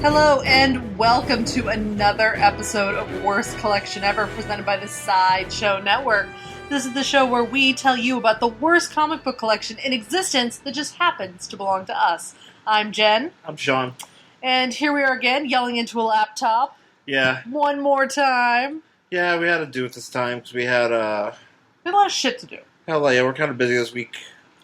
Hello and welcome to another episode of Worst Collection Ever, presented by the Sideshow Network. This is the show where we tell you about the worst comic book collection in existence that just happens to belong to us. I'm Jen. I'm Shawn. And here we are again, yelling into a laptop. Yeah. One more time. Yeah, we had to do it this time because we had We had a lot of shit to do. hell yeah, we're kind of busy this week.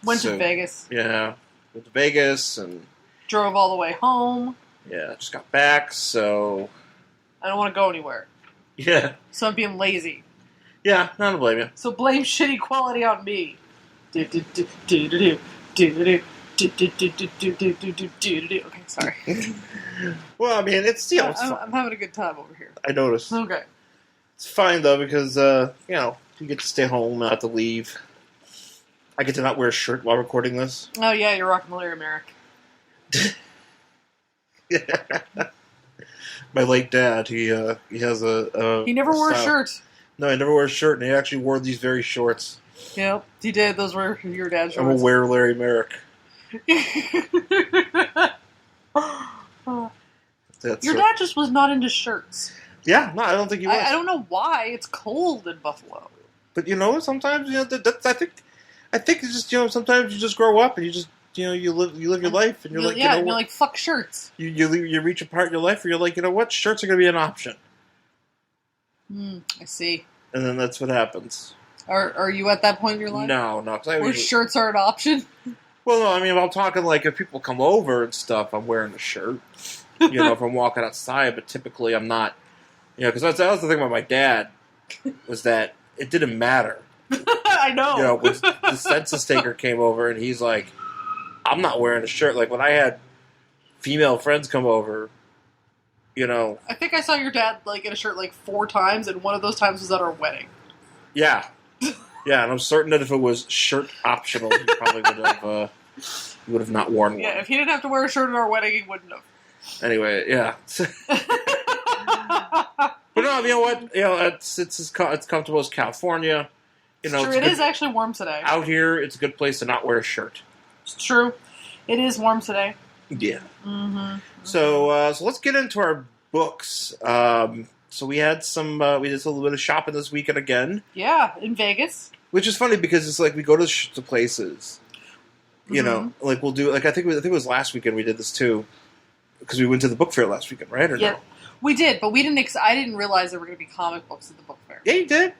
Went to Vegas. Yeah, went to Vegas and Drove all the way home. yeah, just got back. So I don't want to go anywhere. yeah, So I'm being lazy. yeah, not to blame you. So blame shitty quality on me. Okay, sorry. Well, I mean, it's it's fun. I'm having a good time over here. I noticed. Okay. It's fine though because you get to stay home, not have to leave. I get to not wear a shirt while recording this. Oh yeah, you're rocking Larry Merrick. My late dad, he has a He never wore a style. shirt. No, he never wore a shirt, and he actually wore these very shorts. Yep, he did. Those were your dad's I'm shorts. gonna wear Larry Merrick. Your dad just was not into shirts. Yeah, no, I don't think he was. I don't know why. It's cold in Buffalo. But sometimes that's I think it's just sometimes you just grow up and you just you live your life and you're like you're like fuck shirts. You reach a part in your life where you're like what, shirts are gonna be an option. I see. And then that's what happens. Are you at that point in your life? No, where shirts are an option. Well, no, I mean, if I'm talking like if people come over and stuff, I'm wearing a shirt. If I'm walking outside, but typically I'm not. Because that was the thing about my dad, was that it didn't matter. I know. When the census taker came over and he's like, I'm not wearing a shirt. Like when I had female friends come over, I think I saw your dad in a shirt 4 times, and one of those times was at our wedding. Yeah. Yeah, and I'm certain that if it was shirt optional, he probably would have not worn one. Yeah, if he didn't have to wear a shirt at our wedding, he wouldn't have. Anyway, yeah. But no, you know what? It's as comfortable as California. It's true. It is actually warm today. Out here, it's a good place to not wear a shirt. It's true. It is warm today. Yeah. Mm-hmm. So let's get into our books. So we had we did a little bit of shopping this weekend again. Yeah, in Vegas. Which is funny because it's like we go to places. We'll do I think it was last weekend we did this too, because we went to the book fair last weekend, right? Or yeah, no? We did, but we didn't. I didn't realize there were going to be comic books at the book fair. Yeah, you did.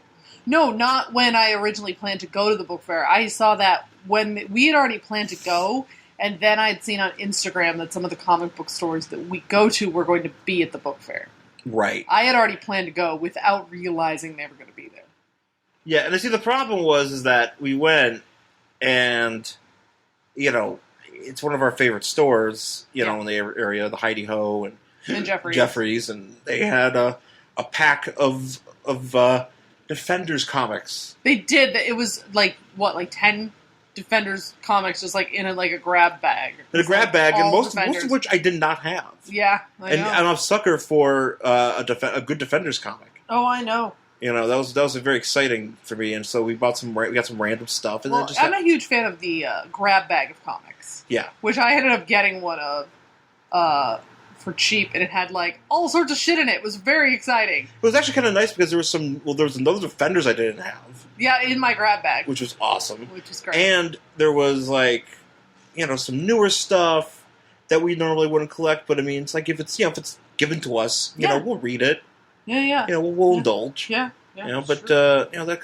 No, not when I originally planned to go to the book fair. I saw that when we had already planned to go, and then I'd seen on Instagram that some of the comic book stores that we go to were going to be at the book fair. Right. I had already planned to go without realizing they were going to be there. Yeah, and I see the problem was that we went, and it's one of our favorite stores, in the area, the Heidi Ho and Jeffries, and they had a pack of Defenders comics. They did. It was 10 Defenders comics, just in a grab bag. In a grab bag, and most Defenders. of which I did not have. Yeah, I know. And I'm a sucker for a good Defenders comic. Oh, I know. That was very exciting for me, and so we got some random stuff. And I'm a huge fan of the grab bag of comics. Yeah. Which I ended up getting one of for cheap, and it had all sorts of shit in it. It was very exciting. It was actually kind of nice because there was another Defenders I didn't have. Yeah, in my grab bag. Which was awesome. Which was great. And there was some newer stuff that we normally wouldn't collect, but I mean, it's if it's given to us, we'll read it. Yeah. We'll indulge. Yeah. But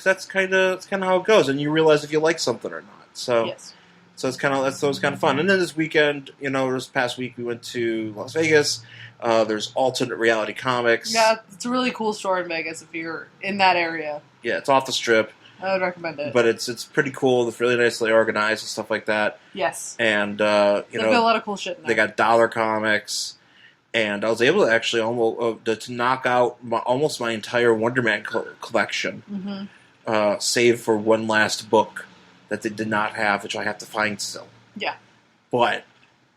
that's kind of how it goes, and you realize if you like something or not. So, yes. So it's kind of fun. And then this weekend, this past week, we went to Las Vegas. There's alternate reality comics. Yeah, it's a really cool store in Vegas if you're in that area. Yeah, it's off the strip. I would recommend it. But it's pretty cool. It's really nicely organized and stuff like that. Yes. And they've got a lot of cool shit in there. They got dollar comics. And I was able to actually almost to knock out almost my entire Wonder Man collection, save for one last book that they did not have, which I have to find still. Yeah. But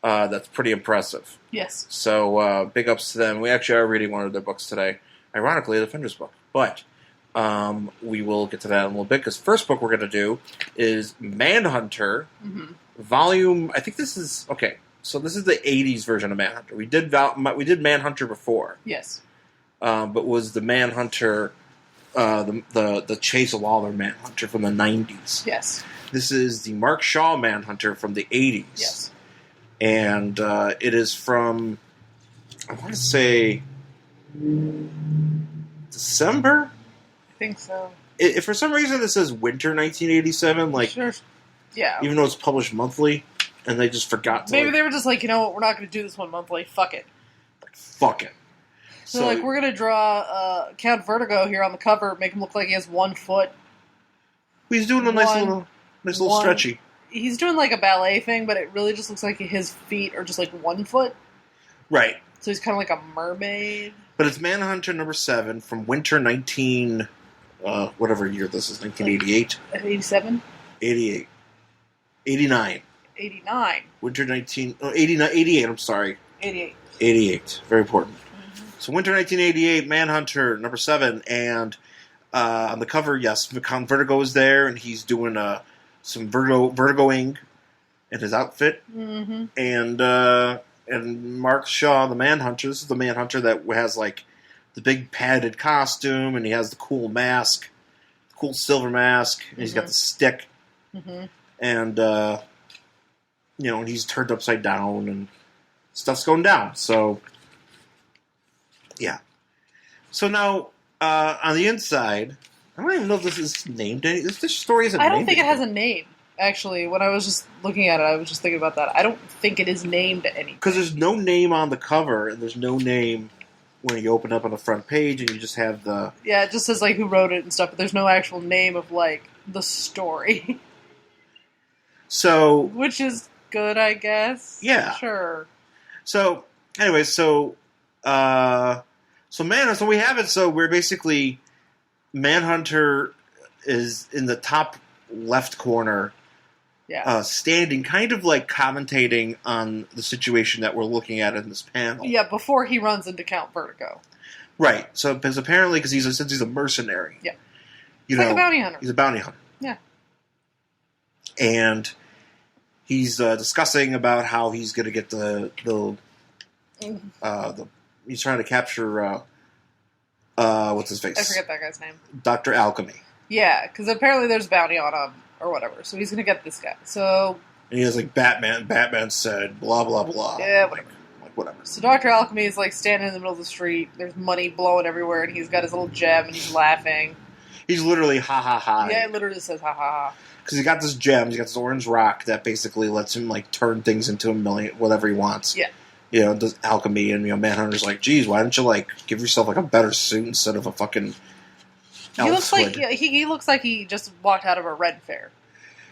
that's pretty impressive. Yes. So big ups to them. We actually are reading one of their books today. Ironically, the Defenders book. But we will get to that in a little bit, because first book we're going to do is Manhunter, volume... I think this is... Okay. So this is the '80s version of Manhunter. We did Manhunter before. Yes. But was the Manhunter the Chase Lawler Manhunter from the '90s? Yes. This is the Mark Shaw Manhunter from the '80s. Yes. And it is from, I want to say, December? I think so. If for some reason it says winter 1987, like, sure. Yeah. Even though it's published monthly, and they just forgot to, maybe they were just like, you know what, we're not going to do this one monthly. Fuck it. Like, fuck it. So like, we're going to draw Count Vertigo here on the cover, make him look like he has 1 foot. He's doing a nice little stretchy. He's doing like a ballet thing, but it really just looks like his feet are just like 1 foot. Right. So he's kind of like a mermaid. But it's Manhunter number 7 from winter 19... whatever year this is, 1988? 87? 88. 89. 89. Winter 88, I'm sorry. 88. 88. Very important. Mm-hmm. So winter 1988, Manhunter number 7, and on the cover, yes, Count Vertigo is there, and he's doing some Vertigoing in his outfit. Mm-hmm. And Mark Shaw, the Manhunter, this is the Manhunter that has like the big padded costume, and he has the cool mask, the cool silver mask, and he's got the stick, and and he's turned upside down, and stuff's going down. So, yeah. So now, on the inside, I don't even know if this is named. This story isn't named. I don't think it has a name. Actually, when I was just looking at it, I was just thinking about that. I don't think it is named anything. Because there's no name on the cover, and there's no name when you open up on the front page, and you just have the... Yeah, it just says, like, who wrote it and stuff, but there's no actual name of, like, the story. So... Which is good, I guess. Yeah. Sure. So, anyway, so we have it, so we're basically... Manhunter is in the top left corner... Yeah. Standing, kind of like commentating on the situation that we're looking at in this panel. Yeah, before he runs into Count Vertigo. Right. So, because apparently, since he's a mercenary. Yeah. He's like a bounty hunter. He's a bounty hunter. Yeah. And he's discussing about how he's going to get he's trying to capture, what's his face? I forget that guy's name. Dr. Alchemy. Yeah, because apparently there's a bounty on him. Or whatever. So he's going to get this guy. So... And he has, like, Batman said, blah, blah, blah. Yeah, whatever. Like, whatever. So Dr. Alchemy is, like, standing in the middle of the street. There's money blowing everywhere, and he's got his little gem, and he's laughing. He's literally ha, ha, ha. Yeah, it literally says ha, ha, ha. Because he got this gem, he's got this orange rock that basically lets him, like, turn things into a million, whatever he wants. Yeah. Does alchemy, and, Manhunter's like, geez, why don't you, like, give yourself, like, a better suit instead of a fucking He looks like he looks like he just walked out of a Red Fair.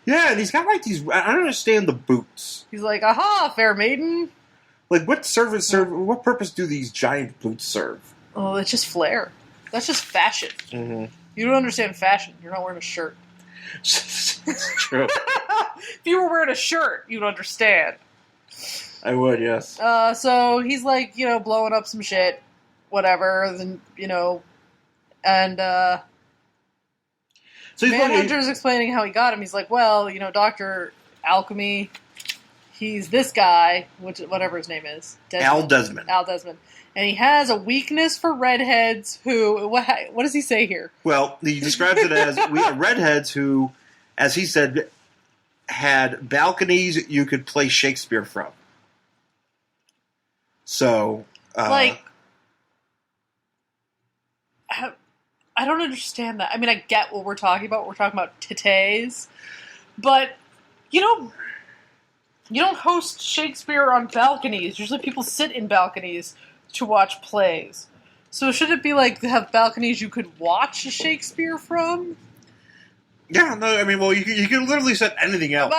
Yeah, and he's got, like, these... I don't understand the boots. He's like, aha, fair maiden. Like, what purpose do these giant boots serve? Oh, it's just flair. That's just fashion. Mm-hmm. You don't understand fashion. You're not wearing a shirt. It's true. If you were wearing a shirt, you'd understand. I would, yes. So he's, like, blowing up some shit. Whatever. Then, and, so Manhunter's explaining how he got him. He's like, well, Dr. Alchemy, he's this guy, whatever his name is. Al Desmond. Al Desmond. And he has a weakness for redheads who... What does he say here? Well, he describes it as redheads who, as he said, had balconies you could play Shakespeare from. So... I don't understand that. I mean, I get what we're talking about. We're talking about titties. But, you don't host Shakespeare on balconies. Usually people sit in balconies to watch plays. So should it be like, have balconies you could watch Shakespeare from? Yeah, no, I mean, well, you can literally set anything else.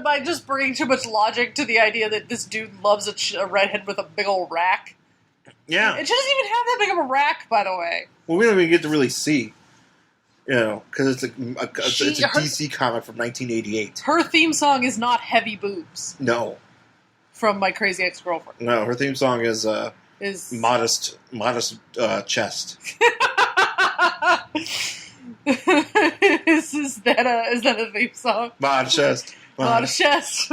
By just bringing too much logic to the idea that this dude loves a redhead with a big old rack. Yeah. It doesn't even have that big of a rack, by the way. Well, we don't even get to really see, because it's a DC comic from 1988. Her theme song is not Heavy Boobs. No. From My Crazy Ex-Girlfriend. No, her theme song is Modest Chest. Is that a theme song? Modest Chest. Modest Chest.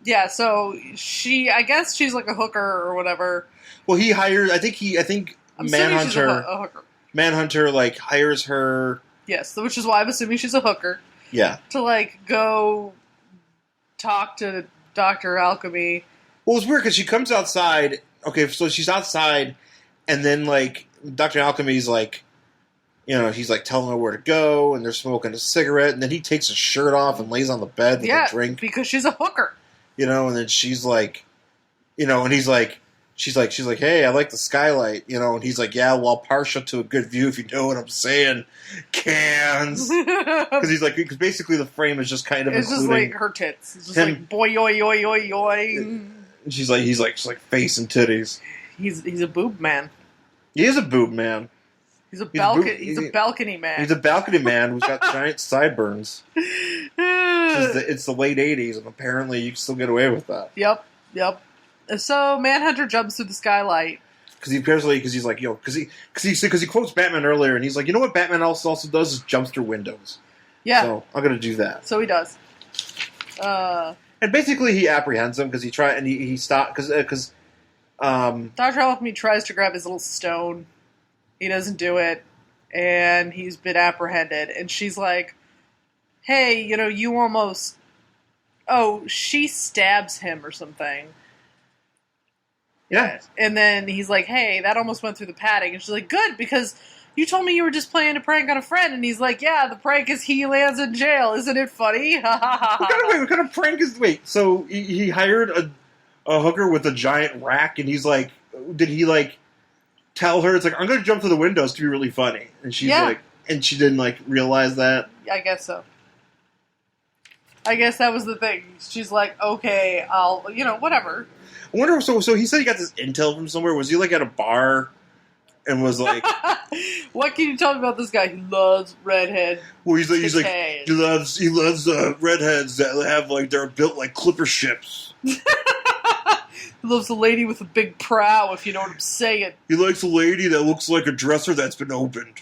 Yeah, so I guess she's like a hooker or whatever. Well, he hires, I think Manhunter, a hooker. Manhunter, like, hires her. Yes, which is why I'm assuming she's a hooker. Yeah. To, like, go talk to Dr. Alchemy. Well, it's weird because she comes outside. Okay, so she's outside, and then, like, Dr. Alchemy's, like, you know, he's, like, telling her where to go, and they're smoking a cigarette, and then he takes his shirt off and lays on the bed with a drink. Because she's a hooker. You know, and then she's like, you know, and he's like, she's like, hey, I like the skylight, you know, and he's like, yeah, well, partial to a good view, if you know what I'm saying, cans. Because he's like, because basically the frame is just kind of it's just like her tits. It's just like, boy, yoy, yoy, yoy, yoy. She's like, he's like face and titties. He's a boob man. He is a boob man. He's a balcony man. He's a balcony man who's got giant sideburns. It's the late 80s, and apparently you can still get away with that. Yep. So Manhunter jumps through the skylight. Because he's like, yo, because he quotes Batman earlier, and he's like, you know what Batman also does is jumps through windows. Yeah. So I'm gonna do that. So he does. And basically he apprehends him because he stopped because Dr. Alchemy tries to grab his little stone. He doesn't do it, and he's been apprehended. And she's like, hey, you know, you almost... Oh, she stabs him or something. Yeah. And then he's like, hey, that almost went through the padding. And she's like, good, because you told me you were just playing a prank on a friend. And he's like, yeah, the prank is he lands in jail. Isn't it funny? What kind of prank is... Wait, so he hired a hooker with a giant rack, and he's like... Did he, like... tell her, it's like, I'm going to jump through the windows to be really funny. And she's like, and she didn't, like, realize that? I guess so. I guess that was the thing. She's like, okay, I'll, you know, whatever. I wonder, so he said he got this intel from somewhere. Was he, like, at a bar and was like... What can you tell me about this guy? He loves redhead. Well, he's like, he loves redheads that have, like, they're built like clipper ships. He loves a lady with a big prow, if you know what I'm saying. He likes a lady that looks like a dresser that's been opened.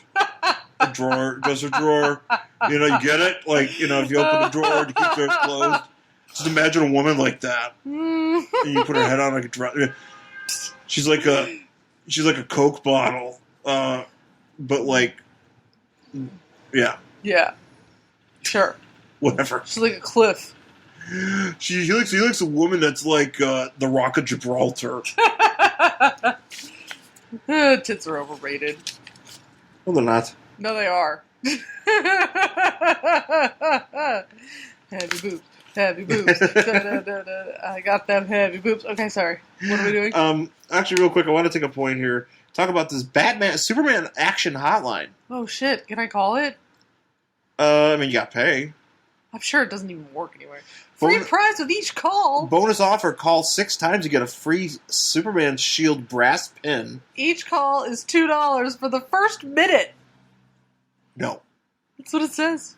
Dresser drawer. You know, you get it? Like, you know, if you open a drawer to keep yours closed. Just imagine a woman like that. And you put her head on like a dresser. She's like a Coke bottle. But like, yeah. Yeah. Sure. Whatever. She's like a cliff. He likes a woman that's like the Rock of Gibraltar. Tits are overrated. Well, they're not. No, they are. Heavy boobs. Heavy boobs. I got them heavy boobs. Okay, sorry. What are we doing? Actually, real quick, I want to take a point here. Talk about this Superman action hotline. Oh, shit. Can I call it? I mean, you got to pay. I'm sure it doesn't even work anywhere. Free prize with each call. Bonus offer, call 6 times, you get a free Superman Shield brass pin. Each call is $2 for the first minute. No. That's what it says.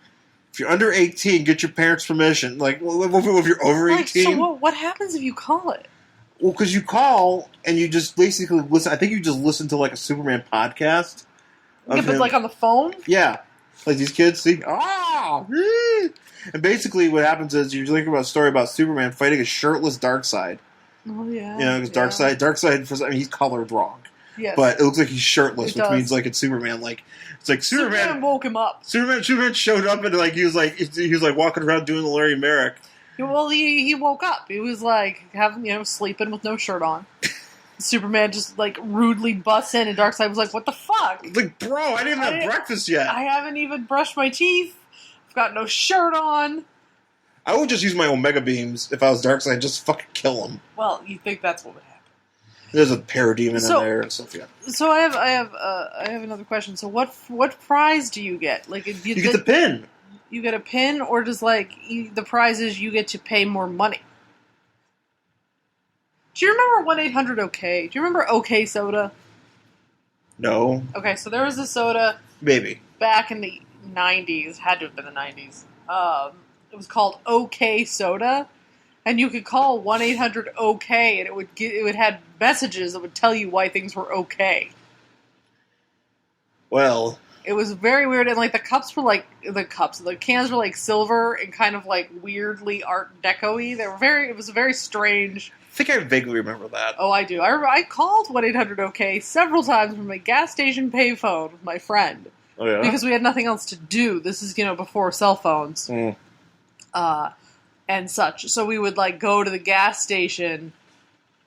If you're under 18, get your parents' permission. Like, if you're over 18... So what happens if you call it? Well, because you call, and you just basically listen... I think you just listen to, like, a Superman podcast. Yeah, but, like, on the phone? Yeah. Like, these kids see... And basically what happens is you're thinking about a story about Superman fighting a shirtless Darkseid. Oh, yeah. You know, because Darkseid, he's colored wrong. Yes. But it looks like he's shirtless, which means, like, it's Superman. Like, it's like Superman woke him up. Superman showed up and, like, he was like walking around doing the Larry Merrick. Well, he woke up. He was, like, sleeping with no shirt on. Superman just, like, rudely busts in, and Darkseid was like, what the fuck? Like, bro, I didn't have breakfast yet. I haven't even brushed my teeth. I've got no shirt on. I would just use my Omega beams if I was Darkseid and just fucking kill him. Well, you think that's what would happen. There's a parademon in there and stuff, yeah. So I have another question. So what prize do you get? Like, you get the pin. You get a pin, or does, like, the prize is you get to pay more money? Do you remember 1-800-OK? Do you remember OK Soda? No. Okay, so there was a soda... Maybe. Back in the 90s, had to have been the 90s. It was called OK Soda, and you could call 1-800-OK, and it would have messages that would tell you why things were okay. Well, It was very weird, and like the cans were like silver and kind of like weirdly Art Deco-y. It was very strange. I think I vaguely remember that. Oh, I do. I called 1-800-OK several times from a gas station payphone with my friend. Oh, yeah? Because we had nothing else to do. This is, before cell phones. And such. So we would like go to the gas station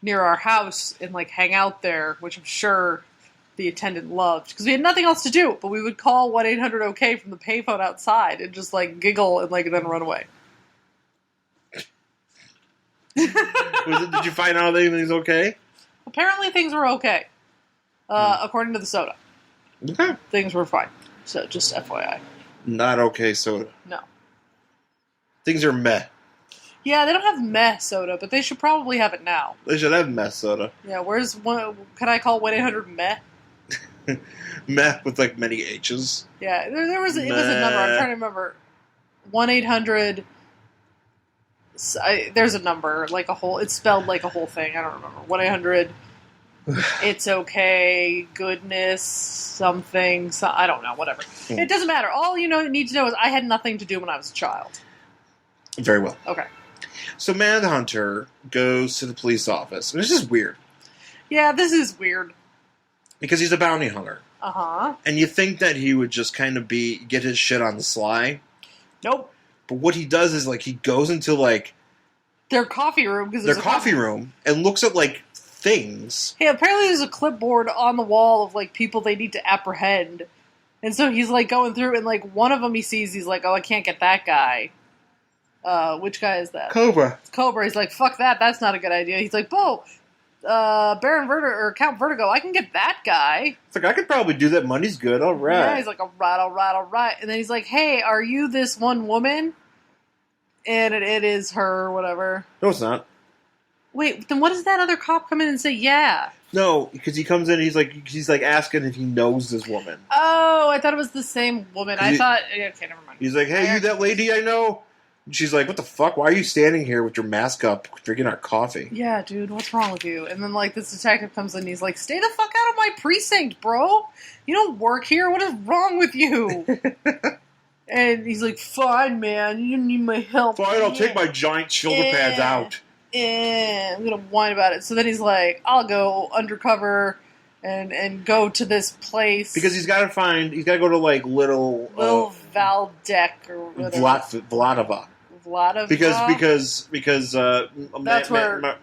near our house and like hang out there, which I'm sure the attendant loved because we had nothing else to do. But we would call 1-800-OK from the payphone outside and just like giggle and like then run away. Did you find out anything's okay? Apparently things were okay, according to the soda. Okay, things were fine. So just FYI. Not okay soda. No. Things are meh. Yeah, they don't have meh soda, but they should probably have it now. They should have meh soda. Yeah, where's one? Can I call 1-800-MEH? Meh with like many H's. Yeah, it was a number. I'm trying to remember. 1-800. There's a number, like a whole. It's spelled like a whole thing. I don't remember. 1-800. It's okay. Goodness. Something. I don't know. Whatever. It doesn't matter. All you need to know is I had nothing to do when I was a child. Very well. Okay. So Manhunter goes to the police office, and this is weird. Yeah, this is weird. Because he's a bounty hunter. Uh-huh. And you think that he would just kind of get his shit on the sly. Nope. But what he does is, like, he goes into, like... their coffee room. Their coffee room, and looks at, like, things. Hey, apparently there's a clipboard on the wall of, like, people they need to apprehend. And so he's, like, going through, and, like, one of them he sees, he's like, oh, I can't get that guy. Which guy is that? Cobra. It's Cobra. He's like, fuck that, that's not a good idea. He's like, Baron or Count Vertigo, I can get that guy. It's like, I could probably do that, money's good, alright. Yeah, he's like, alright. And then he's like, hey, are you this one woman? And it is her, whatever. No, it's not. Wait, then what does that other cop come in and say, yeah? No, because he comes in, he's like asking if he knows this woman. Oh, I thought it was the same woman. I thought, okay, never mind. He's like, hey, you that lady I know? And she's like, what the fuck? Why are you standing here with your mask up, drinking our coffee? Yeah, dude, what's wrong with you? And then, like, this detective comes in and he's like, stay the fuck out of my precinct, bro! You don't work here, what is wrong with you? And he's like, fine, man, you need my help. Fine, I'll take my giant shoulder pads out. I'm gonna whine about it. So then he's like, I'll go undercover and go to this place. Because he's got to go to, like, little Valdec or whatever. Vladova. Because that's where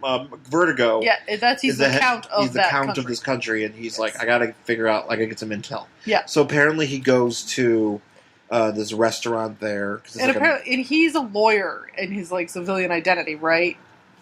Vertigo. Yeah, he's the count of he's the count of this country, and he's like, I gotta figure out, like, I get some intel. Yeah. So apparently he goes to this restaurant there, and he's a lawyer in his like civilian identity, right?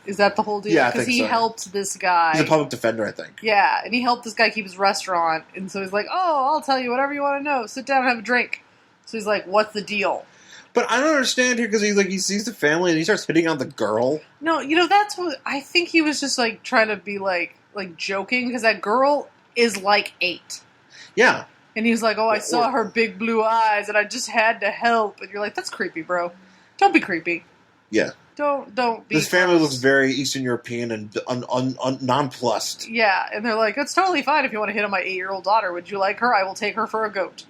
Is that the whole deal? Yeah, because he helped this guy. He's a public defender, I think. Yeah, and he helped this guy keep his restaurant, and so he's like, "Oh, I'll tell you whatever you want to know. Sit down and have a drink." So he's like, "What's the deal?" But I don't understand here because he's like he sees the family and he starts hitting on the girl. No, that's what I think he was just like trying to be like joking because that girl is like 8. Yeah. And he was like, "Oh, I saw her big blue eyes and I just had to help." And you're like, "That's creepy, bro. Don't be creepy." Yeah. Don't be. This family looks very Eastern European and nonplussed. Yeah, and they're like, "It's totally fine if you want to hit on my 8-year-old daughter. Would you like her? I will take her for a goat."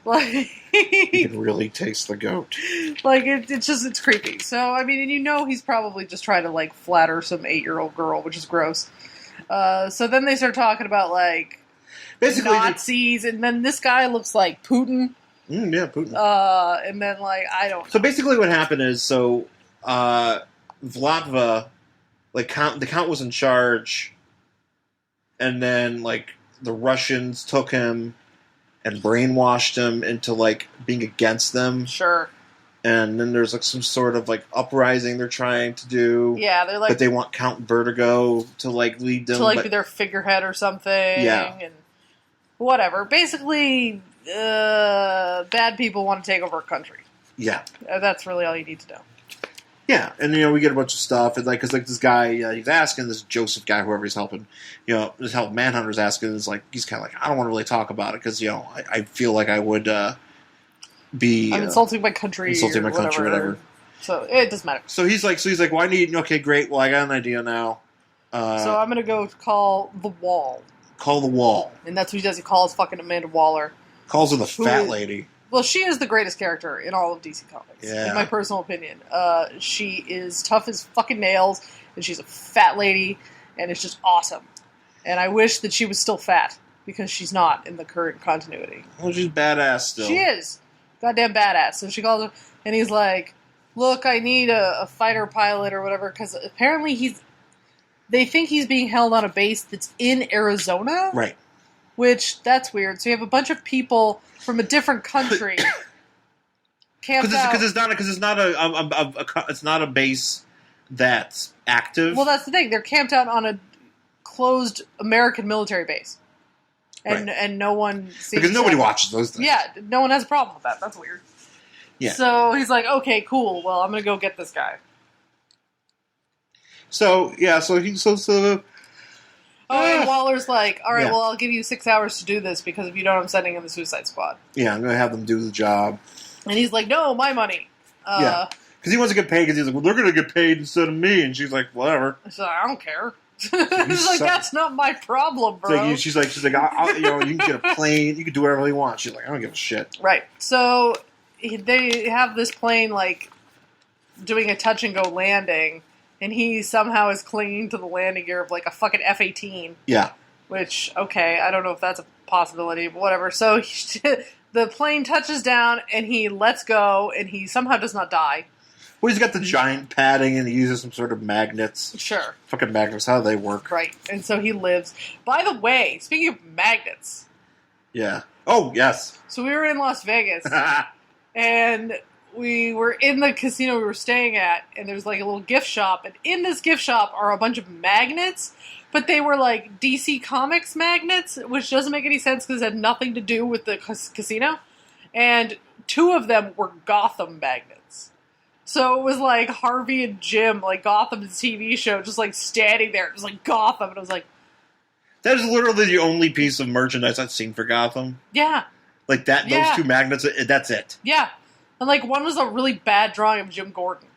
Like, he can really taste the goat. Like, it's creepy. So, I mean, and he's probably just trying to, like, flatter some 8-year-old girl, which is gross. So then they start talking about, like, basically Nazis, and then this guy looks like Putin. Yeah, Putin. And then, like, I don't know. So basically what happened is, Vladva, like, the Count was in charge, and then, like, the Russians took him and brainwashed him into, like, being against them. Sure. And then there's, like, some sort of, like, uprising they're trying to do. Yeah, they're like... But they want Count Vertigo to, like, lead them. To, like, be their figurehead or something. Yeah. And whatever. Basically, bad people want to take over a country. Yeah. That's really all you need to know. Yeah, and we get a bunch of stuff, and because this guy he's asking this Joseph guy, whoever he's helping, this help Manhunter's asking, is like he's kind of like I don't want to really talk about it because I feel like I would be I'm insulting my country, whatever. So it doesn't matter. So he's like, well, I need okay, great. Well, I got an idea now. So I'm gonna go call the Wall. Call the Wall, and that's what he does. He calls fucking Amanda Waller. Calls her the fat lady. Well, she is the greatest character in all of DC Comics, in my personal opinion. She is tough as fucking nails, and she's a fat lady, and it's just awesome. And I wish that she was still fat, because she's not in the current continuity. Well, she's badass still. She is. Goddamn badass. So she calls him, and he's like, look, I need a fighter pilot or whatever, because apparently they think he's being held on a base that's in Arizona? Right. Which, that's weird. So you have a bunch of people from a different country camped out. Because it's not a base that's active. Well, that's the thing. They're camped out on a closed American military base. And no one seems because nobody watches those things. Yeah, no one has a problem with that. That's weird. Yeah. So he's like, okay, cool. Well, I'm going to go get this guy. And Waller's like, all right, well, I'll give you 6 hours to do this, because if you don't, I'm sending in the Suicide Squad. Yeah, I'm going to have them do the job. And he's like, no, my money. Because he wants to get paid, because he's like, well, they're going to get paid instead of me. And she's like, whatever. She's like, I don't care. He's like, that's not my problem, bro. She's like, you can get a plane, you can do whatever you want. She's like, I don't give a shit. Right. So they have this plane, like, doing a touch-and-go landing, and he somehow is clinging to the landing gear of, like, a fucking F-18. Yeah. Which, okay, I don't know if that's a possibility, but whatever. So the plane touches down, and he lets go, and he somehow does not die. Well, he's got the giant padding, and he uses some sort of magnets. Sure. Fucking magnets, how do they work? Right. And so he lives. By the way, speaking of magnets. Yeah. Oh, yes. So we were in Las Vegas, and we were in the casino we were staying at, and there's like a little gift shop, and in this gift shop are a bunch of magnets, but they were like DC Comics magnets, which doesn't make any sense because it had nothing to do with the casino, and 2 of them were Gotham magnets. So it was like Harvey and Jim, like Gotham's TV show, just like standing there, just like Gotham, and I was like... That is literally the only piece of merchandise I've seen for Gotham. Yeah. Like that, those 2 magnets, that's it. Yeah. And, like, one was a really bad drawing of Jim Gordon.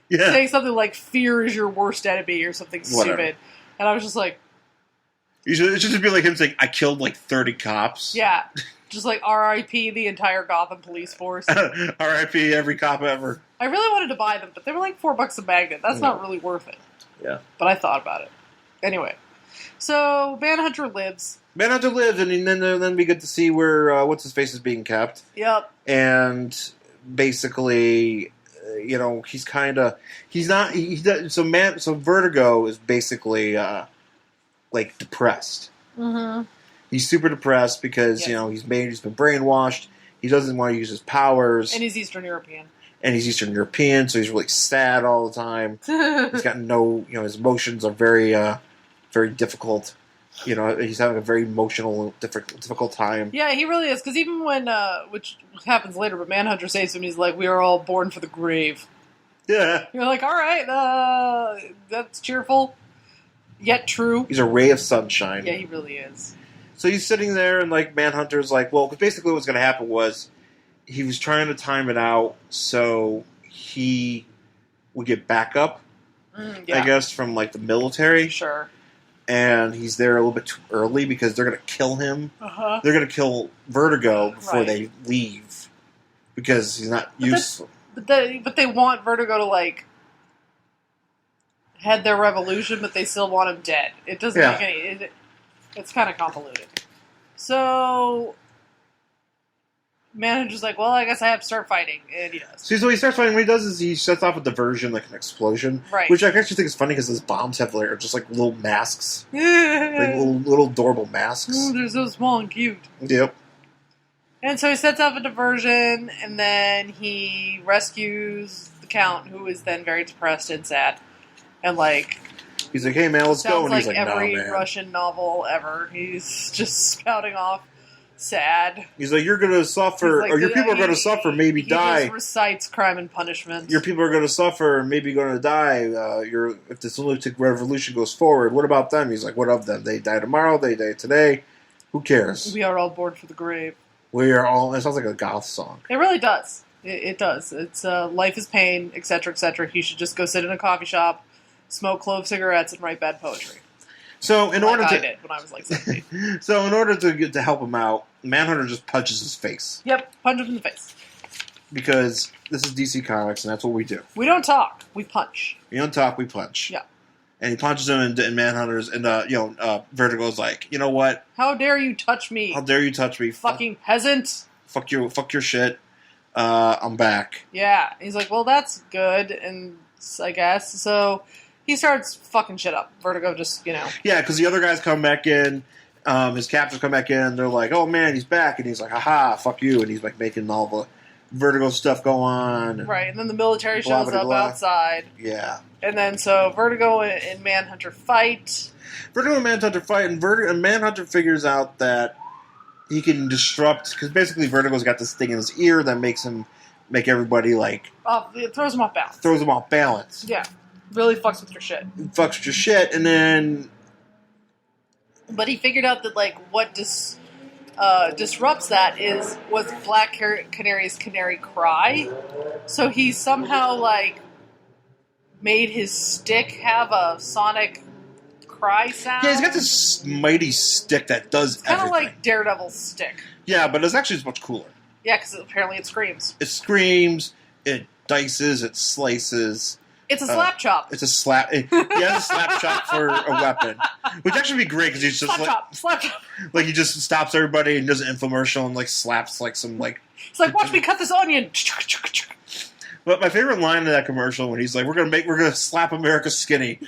Yeah. Saying something like, fear is your worst enemy, or something stupid. And I was just like... It should just be like him saying, I killed, like, 30 cops. Yeah. Just like, R.I.P. the entire Gotham police force. R.I.P. every cop ever. I really wanted to buy them, but they were like $4 a magnet. That's not really worth it. Yeah. But I thought about it. Anyway. So, Manhunter lives. And then we get to see where, what's-his-face is being kept. Yep. And... basically, he's kind of... So Vertigo is basically, like, depressed. Mm-hmm. He's super depressed because, he's been brainwashed. He doesn't want to use his powers. And he's Eastern European. So he's really sad all the time. He's got his emotions are very, very difficult. He's having a very emotional, difficult time. Yeah, he really is. Because even when, which happens later, but Manhunter saves him, he's like, we are all born for the grave. Yeah. You're like, all right, that's cheerful, yet true. He's a ray of sunshine. Yeah, he really is. So he's sitting there, and, like, Manhunter's like, well, because basically what's going to happen was he was trying to time it out so he would get backup, I guess, from, like, the military. Sure. And he's there a little bit too early because they're going to kill him. Uh-huh. They're going to kill Vertigo before they leave because he's not useful. But they want Vertigo to, like, head their revolution, but they still want him dead. It doesn't make any... It's kind of convoluted. So... Manhunter's like, well, I guess I have to start fighting, and he does. So he starts fighting. What he does is he sets off a diversion, like an explosion, right? Which I actually think is funny because those bombs have like just like little masks, like little adorable masks. Ooh, they're so small and cute. Yep. And so he sets off a diversion, and then he rescues the Count, who is then very depressed and sad, and like he's like, "Hey man, let's go." And like he's like, every "No, man." Russian novel ever. He's just spouting off. Sad. He's like, you're going to suffer, or your people are going to suffer, maybe die. He just recites Crime and Punishment. Your people are going to suffer, maybe going to die. If this lunatic revolution goes forward, what about them? He's like, what of them? They die tomorrow, they die today. Who cares? We are all born for the grave. We are all... It sounds like a Goth song. It really does. It does. It's life is pain, etc., etc. He should just go sit in a coffee shop, smoke clove cigarettes, and write bad poetry. So in order I did when I was like 17. So in order to help him out, Manhunter just punches his face. Yep, punch him in the face. Because this is DC Comics, and that's what we do. We don't talk, we punch. We don't talk, we punch. Yeah. And he punches him in Manhunter's, and Vertigo's like, you know what? How dare you touch me? How dare you touch me? Fucking peasant. Fuck your shit. I'm back. Yeah. He's like, well, that's good, and I guess. So he starts fucking shit up. Vertigo just, Yeah, because the other guys come back in. His captors come back in. They're like, oh, man, he's back. And he's like, haha, fuck you. And he's like making all the Vertigo stuff go on. Right, and then the military shows up outside. Yeah. And then so Vertigo and Manhunter fight. And Manhunter figures out that he can disrupt, because basically Vertigo's got this thing in his ear that make everybody like... it throws him off balance. Throws him off balance. Yeah. Really fucks with your shit. Fucks with your shit, and then... But he figured out that, like, what disrupts that was Black Canary's canary cry. So he somehow, like, made his stick have a sonic cry sound. Yeah, he's got this mighty stick that does everything. Kind of like Daredevil's stick. Yeah, but it's actually much cooler. Yeah, because apparently it screams. It screams, it dices, it slices. It's a slap chop. It's a slap. He has a slap chop for a weapon, which actually would be great because he's just slap chop. Like he just stops everybody and does an infomercial and like slaps like some like. It's like, watch me cut this onion. But my favorite line in that commercial when he's like, "We're gonna slap America skinny,"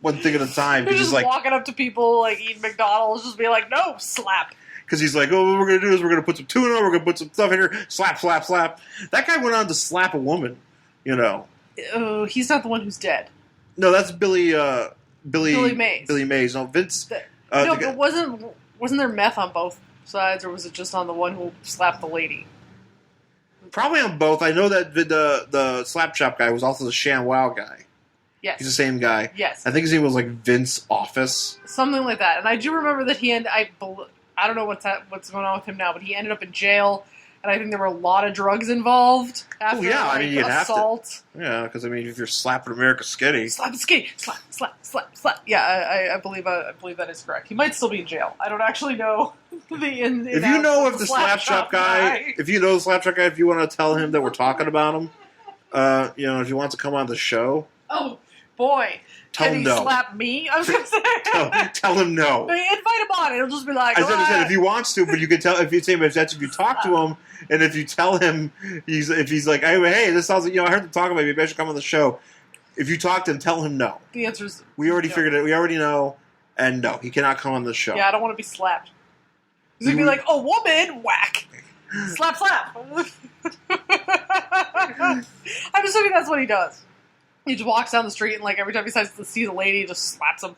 one thing at a time. He's just like walking up to people like eating McDonald's, just be like, "No, slap." Because he's like, oh, what we're going to do is we're going to put some tuna, we're going to put some stuff in here, slap, slap, slap. That guy went on to slap a woman, Oh, he's not the one who's dead. No, that's Billy Mays. Billy Mays. No, Vince. But wasn't there meth on both sides, or was it just on the one who slapped the lady? Probably on both. I know that the slap chop guy was also the ShamWow guy. Yes. He's the same guy. Yes. I think his name was like Vince Office. Something like that. And I do remember that I don't know what's going on with him now, but he ended up in jail, and I think there were a lot of drugs involved after you'd assault. Have to. Yeah, because if you're slapping America skinny, slap skinny, slap, slap, slap, slap. Yeah, I believe that is correct. He might still be in jail. I don't actually know the ins. If you know if the slap chop guy, if you know the slap chop guy, if you want to tell him that we're talking about him, if he wants to come on the show. Oh boy. Can he slap me? I was going to say. Tell him no. Invite him on. It'll just be like, I said if he wants to, but you can tell if you talk to him, and if you tell him, if he's like, hey, this sounds like, I heard them talking about you. Maybe I should come on the show. If you talk to him, tell him no. The answer is we already figured it. We already know, and no, he cannot come on the show. Yeah, I don't want to be slapped. He's going to be like, a woman, whack. Slap, slap. I'm assuming that's what he does. He just walks down the street and, like, every time he sees a lady, he just slaps him.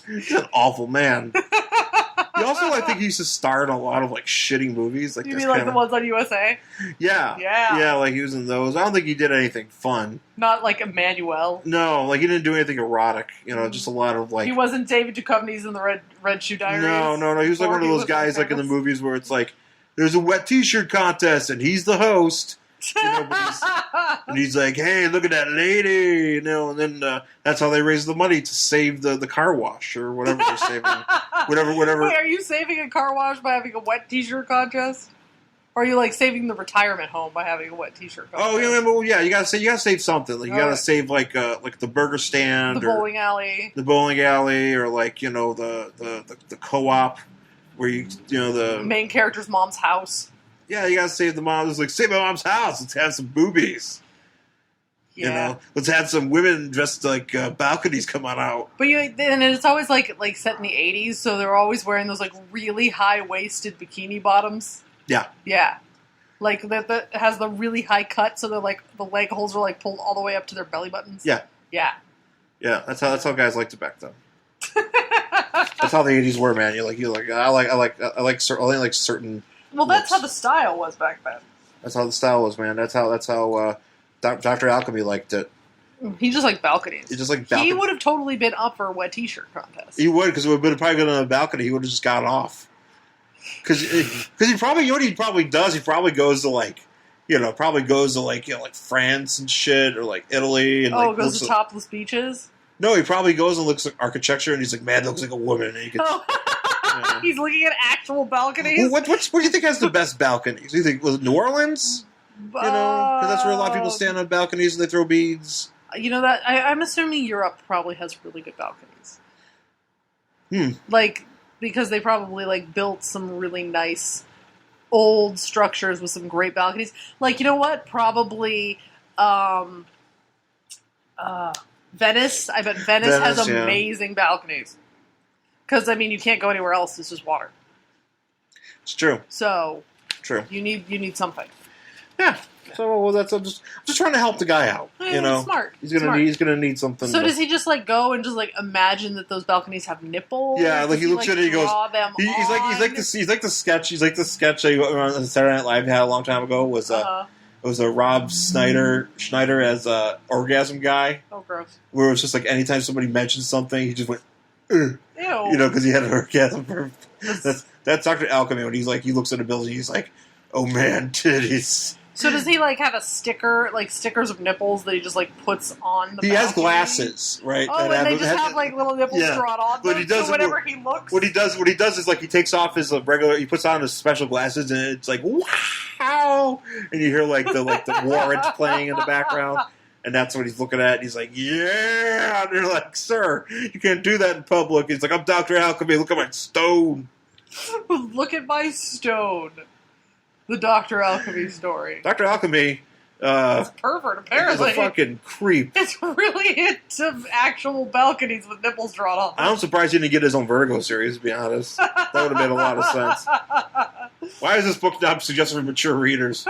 He's an awful man. He also, I think, he used to star in a lot of, like, shitty movies. Like, you mean like the ones on USA? Yeah. Yeah. Yeah, like, he was in those. I don't think he did anything fun. Not like Emmanuel. No, like, he didn't do anything erotic. Just a lot of, like... He wasn't David Duchovny's in the Red Shoe Diaries? No. He was like one of those guys, like, in the movies where it's like, there's a wet t-shirt contest, and he's the host... and he's like, hey, look at that lady, and then that's how they raise the money to save the car wash or whatever they're saving. Whatever. Wait, are you saving a car wash by having a wet t-shirt contest? Or are you like saving the retirement home by having a wet t-shirt contest? Oh, yeah, you gotta save something. Like you gotta save like the burger stand, the bowling alley, or like the co-op where the main character's mom's house. Yeah, you gotta save the mom. It's like, save my mom's house. Let's have some boobies. Yeah. Let's have some women dressed like balconies come on out. But and it's always like set in the 80s, so they're always wearing those like really high-waisted bikini bottoms. Yeah. Yeah. Like that has the really high cut, so they're like the leg holes are like pulled all the way up to their belly buttons. Yeah. Yeah. Yeah, that's how guys liked it back then. That's how the 80s were, man. I like certain. Well, that's how the style was back then. That's how the style was, man. That's how Dr. Alchemy liked it. He just liked balconies. He would have totally been up for a wet t-shirt contest. He would, because it would have been probably good on a balcony. He would have just got off. Because he probably, what he probably does, he probably goes to like, probably goes to like France and shit, or like Italy, and goes to topless beaches. No, he probably goes and looks at architecture, and he's like, "Man, it looks like a woman." And he gets, he's looking at actual balconies. What do you think has the best balconies? Do you think was it New Orleans? Because that's where a lot of people stand on balconies and they throw beads. That I'm assuming Europe probably has really good balconies. Because they probably built some really nice old structures with some great balconies. Probably Venice. I bet Venice has amazing balconies. Because you can't go anywhere else. It's just water. It's true. So true. You need something. Yeah. So I'm just trying to help the guy out. Smart. He's gonna need something. So does he just go and just imagine that those balconies have nipples? Yeah, he looks at it. He goes. He's like the sketch. He's like the sketch on Saturday Night Live had a long time ago. It was a Rob Schneider as a orgasm guy. Oh, gross. Where it was just anytime somebody mentioned something, he just went, ew. Because he had an orgasm. That's Dr. Alchemy when he looks at a building, he's like, oh man, titties. So does he have a sticker, stickers of nipples that he just puts on the balcony? Has glasses, right? Oh, and they just have little nipples drawn on them. But so whenever he looks, what he does is he takes off his he puts on his special glasses, and it's like wow, and you hear the warrant playing in the background, and that's what he's looking at. And he's like, yeah, and they're like, sir, you can't do that in public. He's like, I'm Dr. Alchemy. Look at my stone. Look at my stone. The Dr. Alchemy story. Dr. Alchemy... It's pervert, apparently. He's a fucking creep. It's really into actual balconies with nipples drawn on them. I'm surprised he didn't get his own Vertigo series, to be honest. That would have made a lot of sense. Why is this book not suggested for mature readers?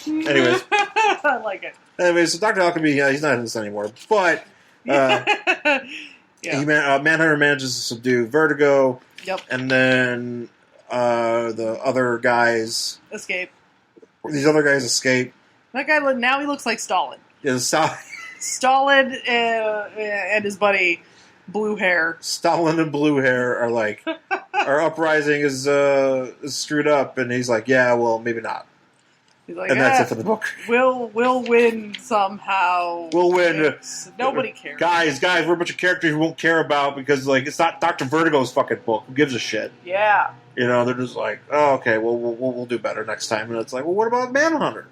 Anyways. I like it. Anyways, so Dr. Alchemy, he's not in this anymore. But... Manhunter manages to subdue Vertigo. Yep. And then... the other guys escape. These other guys escape. That guy now he looks like Stalin. Yeah, Stalin and his buddy Blue Hair. Stalin and Blue Hair are our uprising is screwed up, and he's like, yeah, well, maybe not. He's like, and that's it for the book. We'll win somehow. We'll win. Nobody cares. Guys, we're a bunch of characters you won't care about because it's not Dr. Vertigo's fucking book. Who gives a shit? Yeah. They're just like, oh, okay, well, we'll do better next time. And it's like, well, what about Manhunter?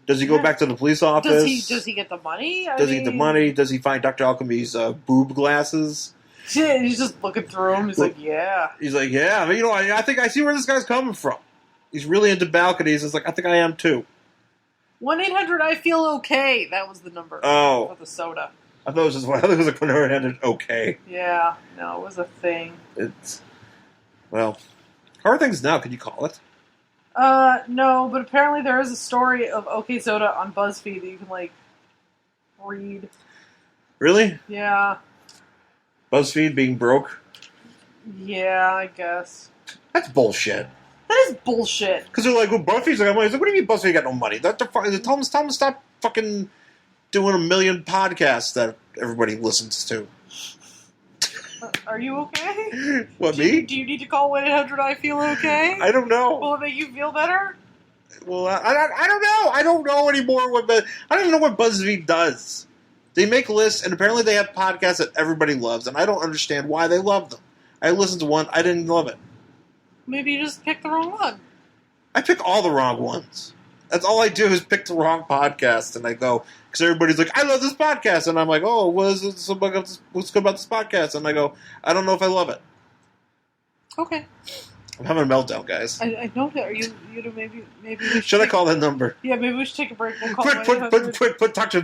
Does he go back to the police office? Does he get the money? Does he get the money? Does he find Dr. Alchemy's boob glasses? Yeah, he's just looking through them. He's like, yeah. He's like, yeah. But, I think I see where this guy's coming from. He's really into balconies. It's like, I think I am too. 1-800-I-FEEL-OK. That was the number. Oh. For the soda. I thought it was 1-800-OK. Yeah. No, it was a thing. Well, how are things now? Can you call it? No, but apparently there is a story of OK Soda on BuzzFeed that you can, read. Really? Yeah. BuzzFeed being broke? Yeah, I guess. That's bullshit. That is bullshit. Because they're like, well, BuzzFeed's got money. He's like, what do you mean BuzzFeed got no money? Tell them to stop fucking doing a million podcasts that everybody listens to. Are you okay? What, me? Do you need to call 1-800-I-FEEL-OK? I don't know. Will it make you feel better? Well, I don't know. I don't know anymore. I don't even know what BuzzFeed does. They make lists, and apparently they have podcasts that everybody loves, and I don't understand why they love them. I listened to one. I didn't love it. Maybe you just picked the wrong one. I pick all the wrong ones. That's all I do is pick the wrong podcast, and I go, because everybody's like, I love this podcast, and I'm like, oh, what's good about this podcast? And I go, I don't know if I love it. Okay. I'm having a meltdown, guys. I know that. Are you maybe we should I call that number? Yeah, maybe we should take a break. We'll call put Dr.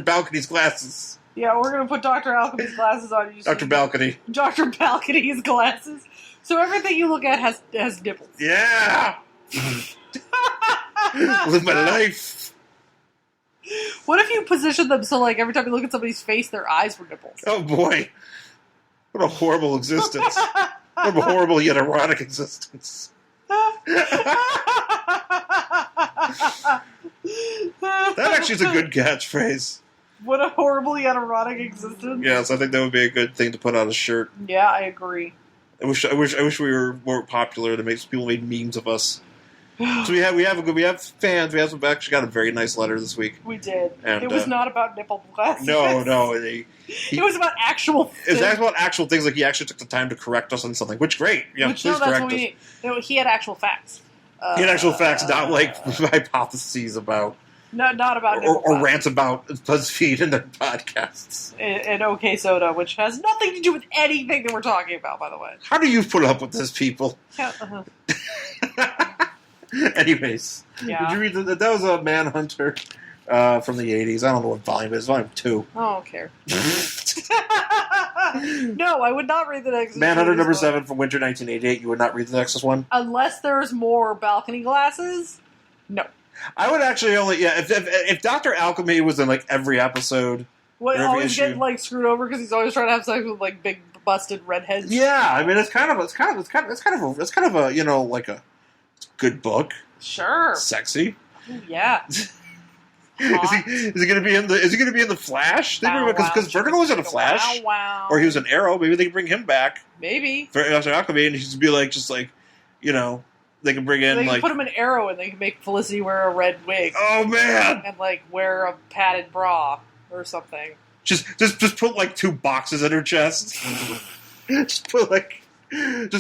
Balcony's glasses. Yeah, we're going to put Dr. Alchemy's glasses on you. Dr. Balcony. Dr. Balcony's glasses. So everything you look at has nipples. Yeah! Live my life. What if you position them so, every time you look at somebody's face, their eyes were nipples? Oh, boy. What a horrible existence. What a horrible yet erotic existence. That actually is a good catchphrase. What a horrible yet erotic existence. Yes, I think that would be a good thing to put on a shirt. Yeah, I agree. I wish we were more popular to make people made memes of us. So we have fans. We actually got a very nice letter this week. We did. And, it was not about nipple glasses. No. It was about actual things. It was about actual things, like he actually took the time to correct us on something, which great. Yeah, please correct us. He had actual facts. He had actual facts, not like hypotheses about... Not about nipple or rants about BuzzFeed and their podcasts. And OK Soda, which has nothing to do with anything that we're talking about, by the way. How do you put up with this, people? Anyways, did you read that was a Manhunter from the 80s? I don't know what volume it is. Volume 2. I don't care. No, I would not read the next Manhunter number 7 from winter 1988. You would not read the next one? Unless there's more balcony glasses, no. I would actually only... Yeah, if Dr. Alchemy was in, like, every episode... always getting, like, screwed over because he's always trying to have sex with, like, big, busted redheads. Yeah, I mean, it's kind of a, you know, like a... Good book. Sure. Sexy. Yeah. Is he going to be in the Flash? Because Vertigo was in the Flash. Wow. Or he was an Arrow. Maybe they can bring him back. Maybe. For Aquaman, and he'd be like, you know, they can bring in they can put him in Arrow, and they can make Felicity wear a red wig. Oh man! And like wear a padded bra or something. Just put like 2 boxes in her chest. Just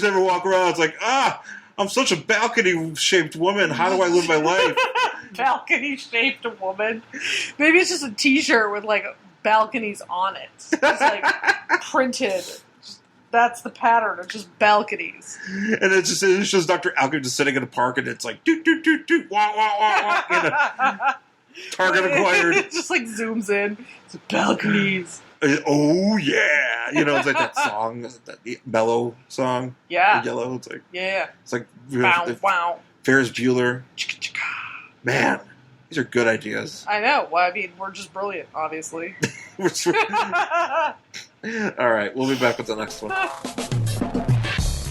ever walk around. It's like I'm such a balcony-shaped woman. How do I live my life? Balcony-shaped woman. Maybe it's just a T-shirt with, like, balconies on it. Just, like, printed. That's the pattern. It's just balconies. And it shows Dr. Alchemy just sitting in a park, and it's like, doot, doot, doot, doot, wah, wah, wah, wah. Target acquired. It just, like, zooms in. It's balconies. Oh, yeah. You know, it's like that song, that mellow song. Yeah. Yellow. It's like... Yeah. It's like... Wow. Ferris Bueller. Man, these are good ideas. I know. Well, I mean, we're just brilliant, obviously. All right, we'll be back with the next one.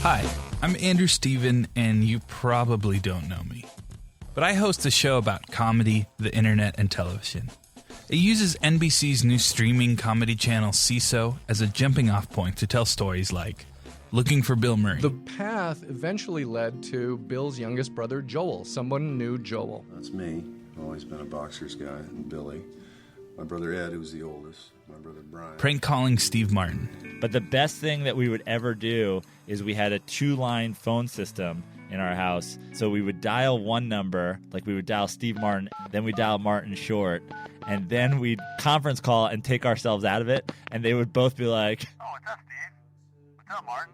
Hi, I'm Andrew Steven, and you probably don't know me. But I host a show about comedy, the internet, and television. It uses NBC's new streaming comedy channel CISO as a jumping-off point to tell stories like Looking for Bill Murray. The path eventually led to Bill's youngest brother, Joel. Someone knew Joel. That's me. I've always been a boxer's guy. And Billy. My brother Ed, who's the oldest. My brother Brian. Prank calling Steve Martin. But the best thing that we would ever do is we had a 2-line phone system in our house. So we would dial one number, like we would dial Steve Martin, then we'd dial Martin Short, and then we'd conference call and take ourselves out of it, and they would both be like, "Oh, what's up, Steve? What's up, Martin?"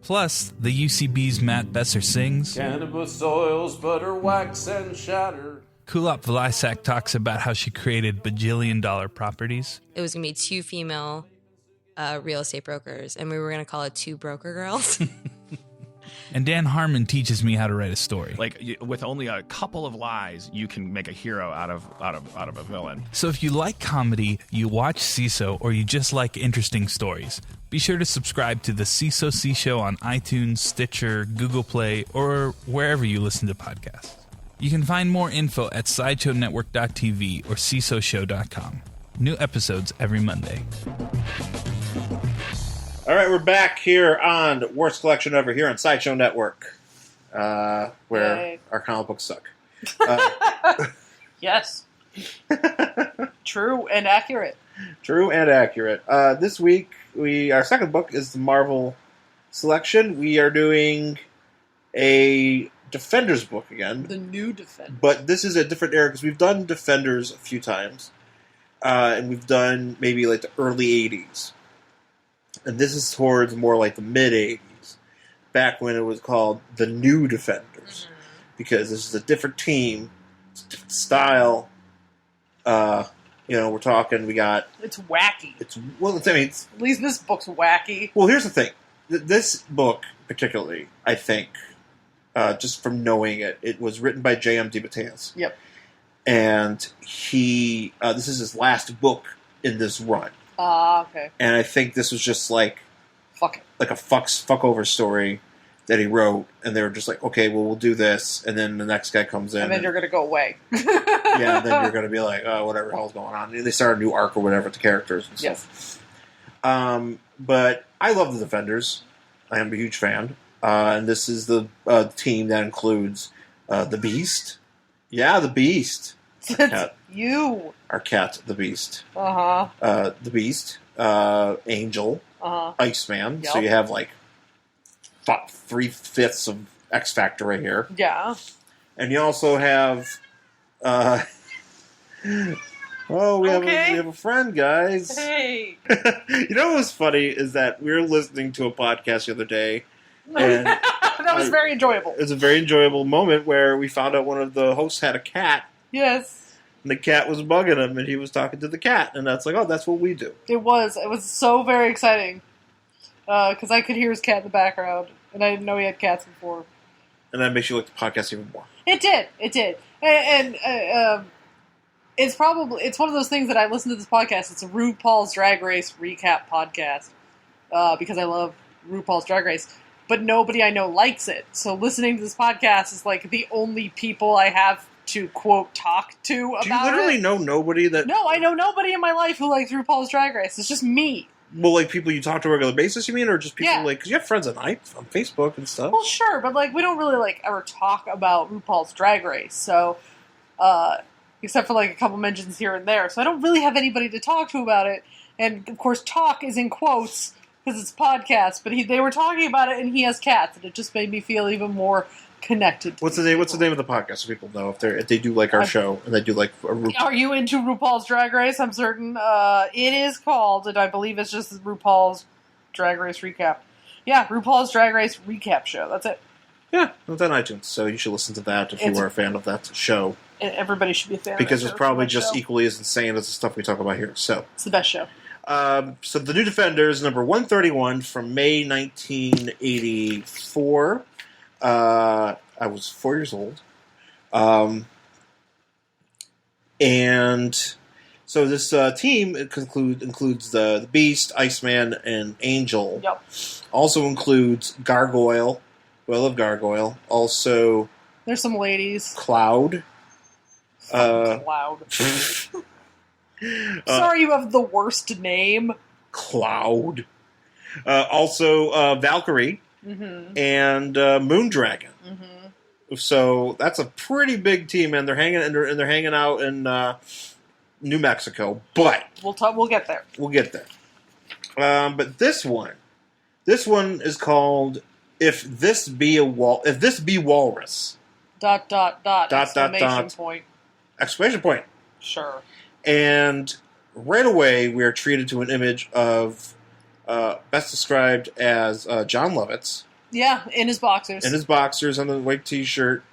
Plus, the UCB's Matt Besser sings. Cannabis oils, butter, wax, and shatter. Kulop Vlysak talks about how she created bajillion-dollar properties. It was going to be 2 female real estate brokers, and we were going to call it 2 broker girls. And Dan Harmon teaches me how to write a story. Like, with only a couple of lies, you can make a hero out of a villain. So if you like comedy, you watch CISO, or you just like interesting stories, be sure to subscribe to the CISO C Show on iTunes, Stitcher, Google Play, or wherever you listen to podcasts. You can find more info at SideshowNetwork.tv or CISOShow.com. New episodes every Monday. All right, we're back here on Worst Collection Ever here on Sideshow Network, where our comic books suck. Yes. True and accurate. True and accurate. This week, our second book is the Marvel selection. We are doing a Defenders book again. The new Defenders. But this is a different era because we've done Defenders a few times. And we've done maybe like the early 80s. And this is towards more like the mid-80s, back when it was called the New Defenders. Because this is a different team, it's a different style. We're talking, we got... It's wacky. At least this book's wacky. Well, here's the thing. This book, particularly, I think, just from knowing it, it was written by J.M. DeMatteis. Yep. And this is his last book in this run. Okay. And I think this was just like... Fuck it. Like a fuck over story that he wrote, and they were just like, okay, well, we'll do this, and then the next guy comes in. And then you're going to go away. Yeah, and then you're going to be like, oh, whatever the hell's going on. And they start a new arc or whatever with the characters and stuff. Yes. But I love the Defenders. I am a huge fan. And this is the team that includes The Beast. Yeah, the Beast. You. Our cat, the Beast. Uh-huh. The Beast. Angel. Uh-huh. Iceman. Yep. So you have like 3/5 of X Factor right here. Yeah. And you also have... we have a friend, guys. Hey. You know what was funny is that we were listening to a podcast the other day, and that was very enjoyable. It was a very enjoyable moment where we found out one of the hosts had a cat. Yes. And the cat was bugging him, and he was talking to the cat, and that's like, oh, that's what we do. It was so very exciting because I could hear his cat in the background, and I didn't know he had cats before. And that makes you like the podcast even more. It did, and it's one of those things that I listen to this podcast. It's a RuPaul's Drag Race recap podcast because I love RuPaul's Drag Race, but nobody I know likes it. So listening to this podcast is like the only people I have to quote talk to about it. Do you literally know nobody that? No, I know nobody in my life who likes RuPaul's Drag Race. It's just me. Well, like people you talk to on a regular basis, you mean, or just people Yeah. like because you have friends on Facebook and stuff. Well, sure, but like we don't really like ever talk about RuPaul's Drag Race. So, except for like a couple mentions here and there. So I don't really have anybody to talk to about it. And of course, talk is in quotes because it's a podcast. But they were talking about it, and he has cats, and it just made me feel even more connected. What's the name of the podcast so people know if they do like our show and they do like a RuPaul? Are you into RuPaul's Drag Race? I'm certain it is called, and I believe it's just RuPaul's Drag Race Recap. Yeah, RuPaul's Drag Race Recap Show. That's it. Yeah, it's on iTunes, so you should listen to that if you are a fan of that show. Everybody should be a fan because of it. it's probably just equally as insane as the stuff we talk about here. So it's the best show. So the New Defenders, number 131 from May 1984. I was 4 years old. And so this team includes the Beast, Iceman, and Angel. Yep. Also includes Gargoyle. I love Gargoyle. Also, there's some ladies. Cloud. Cloud. Sorry, you have the worst name. Cloud. Also, Valkyrie. Mm-hmm. And Moondragon. Mm-hmm. So that's a pretty big team, and they're hanging out in New Mexico. But we'll get there. We'll get there. But this one is called "If This Be Walrus." ... Exclamation point. Exclamation point. Sure. And right away, we are treated to an image of best described as Jon Lovitz. Yeah, in his boxers. In his boxers on the white T-shirt,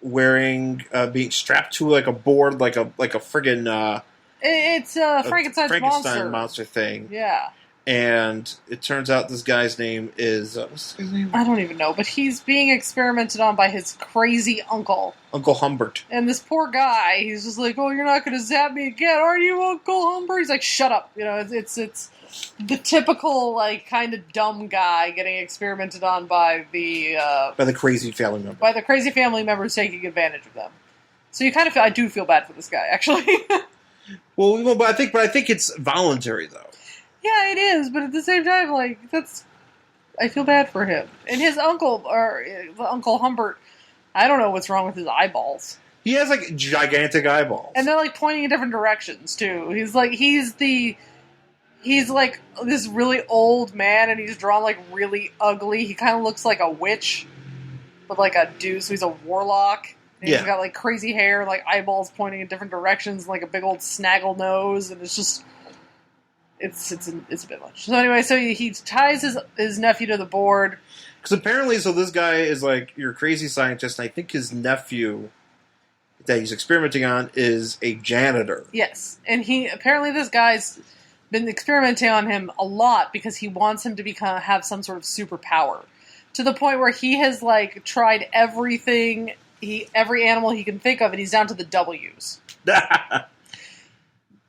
wearing, being strapped to like a board, like a friggin'. It's a Frankenstein monster thing. Yeah. And it turns out this guy's name is what's his name? I don't even know, but he's being experimented on by his crazy uncle. Uncle Humbert. And this poor guy, he's just like, "Oh, you're not going to zap me again, are you, Uncle Humbert?" He's like, "Shut up!" You know, it's the typical like kind of dumb guy getting experimented on by the crazy family member. By the crazy family members taking advantage of them. So you kind of I do feel bad for this guy, actually. well, but I think it's voluntary though. Yeah, it is, but at the same time, like, I feel bad for him. And his uncle, Uncle Humbert, I don't know what's wrong with his eyeballs. He has, like, gigantic eyeballs. And they're, like, pointing in different directions, too. He's like this really old man, and he's drawn, like, really ugly. He kind of looks like a witch, but, like, a dude, so he's a warlock. And he's got, like, crazy hair, like, eyeballs pointing in different directions, and, like, a big old snaggle nose, and it's just... It's a bit much. So anyway, so he ties his nephew to the board. Because apparently, so this guy is like your crazy scientist, and I think his nephew that he's experimenting on is a janitor. Yes, and this guy's been experimenting on him a lot because he wants him to have some sort of superpower, to the point where he has like tried everything, every animal he can think of, and he's down to the W's.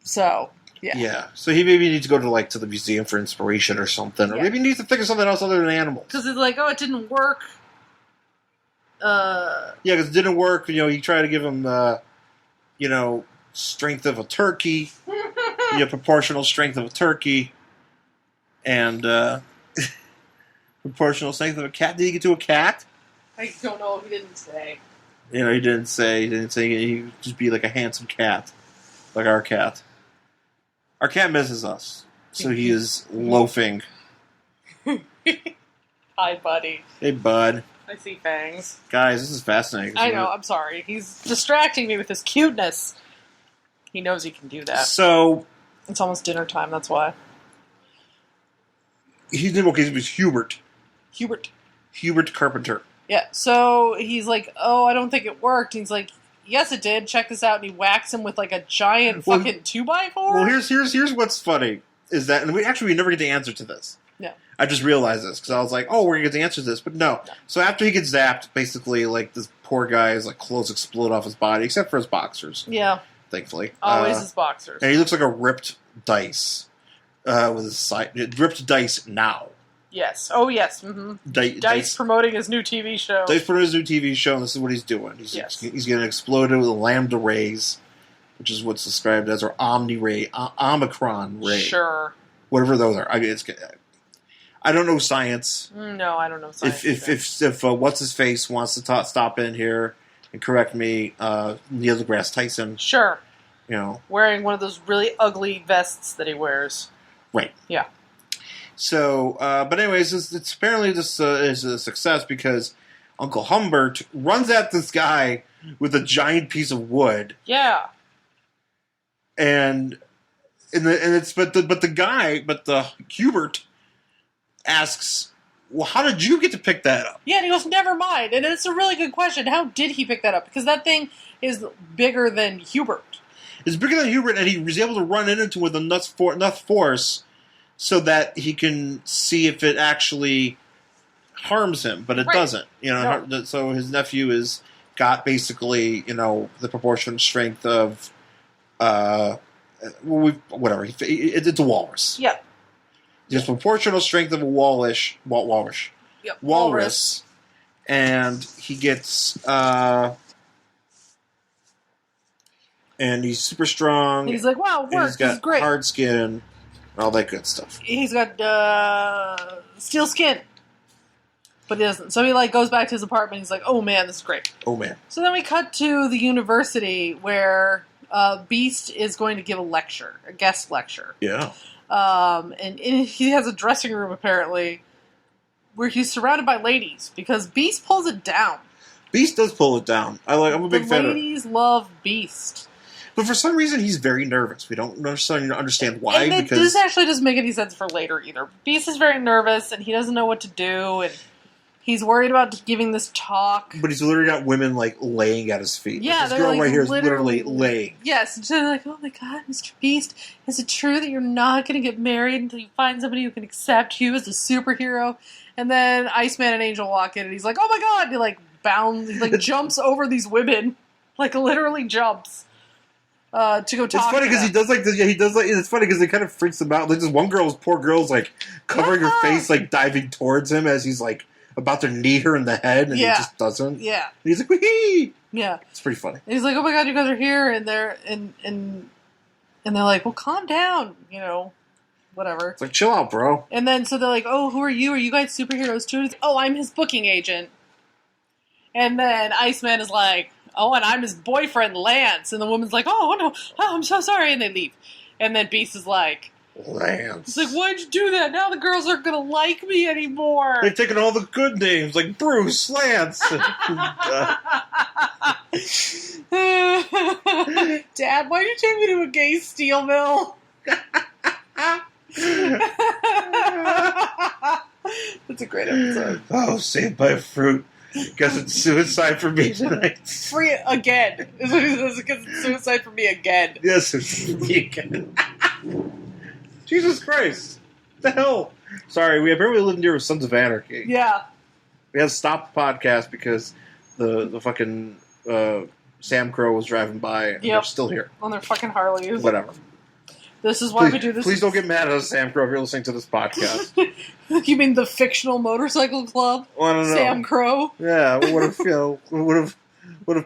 So. Yeah. So he maybe needs to go to the museum for inspiration or something, or maybe he needs to think of something else other than animals. Because it's like, it didn't work. Yeah, because it didn't work. You know, he tried to give him, strength of a turkey, proportional strength of a turkey, and proportional strength of a cat. Did he get to a cat? I don't know if he didn't say. You know, he didn't say he'd just be like a handsome cat. Like our cat. Our cat misses us. So he is loafing. Hi, buddy. Hey, bud. I see fangs. Guys, this is fascinating. I know, I'm sorry. He's distracting me with his cuteness. He knows he can do that. So... It's almost dinner time, that's why. He's Hubert. Hubert Carpenter. Yeah, so he's like, oh, I don't think it worked. And he's like, yes, it did. Check this out. And he whacks him with like a giant fucking 2x4. Well, here's what's funny is that, and we never get the answer to this. Yeah. I just realized this because I was like, oh, we're gonna get the answer to this, but no. So after he gets zapped, basically, like this poor guy's like clothes explode off his body, except for his boxers. Yeah. Thankfully, always his boxers. And he looks like a ripped dice with his side ripped dice now. Yes. Oh, yes. Mm-hmm. Dice promoting his new TV show. Dice promoting his new TV show, and this is what he's doing. He's getting exploded with lambda rays, which is what's described as our Omni ray, Omicron ray. Sure. Whatever those are. I don't know science. No, I don't know science. If what's his face wants to stop in here and correct me, Neil deGrasse Tyson. Sure. You know, wearing one of those really ugly vests that he wears. Right. Yeah. So, but anyways, it's apparently this is a success because Uncle Humbert runs at this guy with a giant piece of wood. Yeah. And the Hubert asks, well, how did you get to pick that up? Yeah, and he goes, never mind. And it's a really good question. How did he pick that up? Because that thing is bigger than Hubert. It's bigger than Hubert, and he was able to run into it with enough force so that he can see if it actually harms him, but it doesn't. You know, no. So his nephew has got basically, you know, the proportionate strength of, whatever. It's a walrus. Yeah. Just proportional strength of a walrus. Yep. Walrus. And he gets, and he's super strong. And he's like, wow, it works. He's got great. hard skin and all that good stuff. He's got steel skin. But he doesn't. So he like goes back to his apartment. He's like, oh man, this is great. Oh man. So then we cut to the university where Beast is going to give a guest lecture. Yeah. And he has a dressing room apparently where he's surrounded by ladies because Beast pulls it down. Beast does pull it down. I'm a big fan of it. Ladies love Beast. But for some reason, he's very nervous. We don't understand why. And this actually doesn't make any sense for later either. Beast is very nervous, and he doesn't know what to do, and he's worried about giving this talk. But he's literally got women, like, laying at his feet. Yeah, this girl like, right here is literally laying. Yes, and they're like, oh my god, Mr. Beast, is it true that you're not going to get married until you find somebody who can accept you as a superhero? And then Iceman and Angel walk in, and he's like, oh my god, and he, like, jumps over these women. Like, literally jumps. To go talk. It's funny because he does like this. Yeah, he does like. It's funny because it kind of freaks him out. Like this one poor girl's like covering her face, like diving towards him as he's like about to knee her in the head, and he just doesn't. Yeah, and he's like, wee. Yeah, it's pretty funny. And he's like, oh my god, you guys are here, and they're like, well, calm down, you know, whatever. It's like, chill out, bro. And then so they're like, oh, who are you? Are you guys superheroes too? Like, oh, I'm his booking agent. And then Iceman is like, oh, and I'm his boyfriend, Lance. And the woman's like, oh, no, I'm so sorry. And they leave. And then Beast is like, Lance. He's like, why'd you do that? Now the girls aren't going to like me anymore. They've taken all the good names, like Bruce, Lance. Dad, why'd you take me to a gay steel mill? That's a great episode. Oh, saved by a fruit. Because it's suicide for me tonight. Free again. Is what he says, because it's suicide for me again. Yes, it's for me again. Jesus Christ. What the hell? Sorry, we apparently live near Sons of Anarchy. Yeah. We had to stop the podcast because the fucking Sam Crow was driving by and they're still here. On their fucking Harleys. Whatever. This is why we do this. Please don't get mad at us, Sam Crow, if you're listening to this podcast. You mean the fictional motorcycle club? Well, I don't know. Sam Crow? Yeah, what if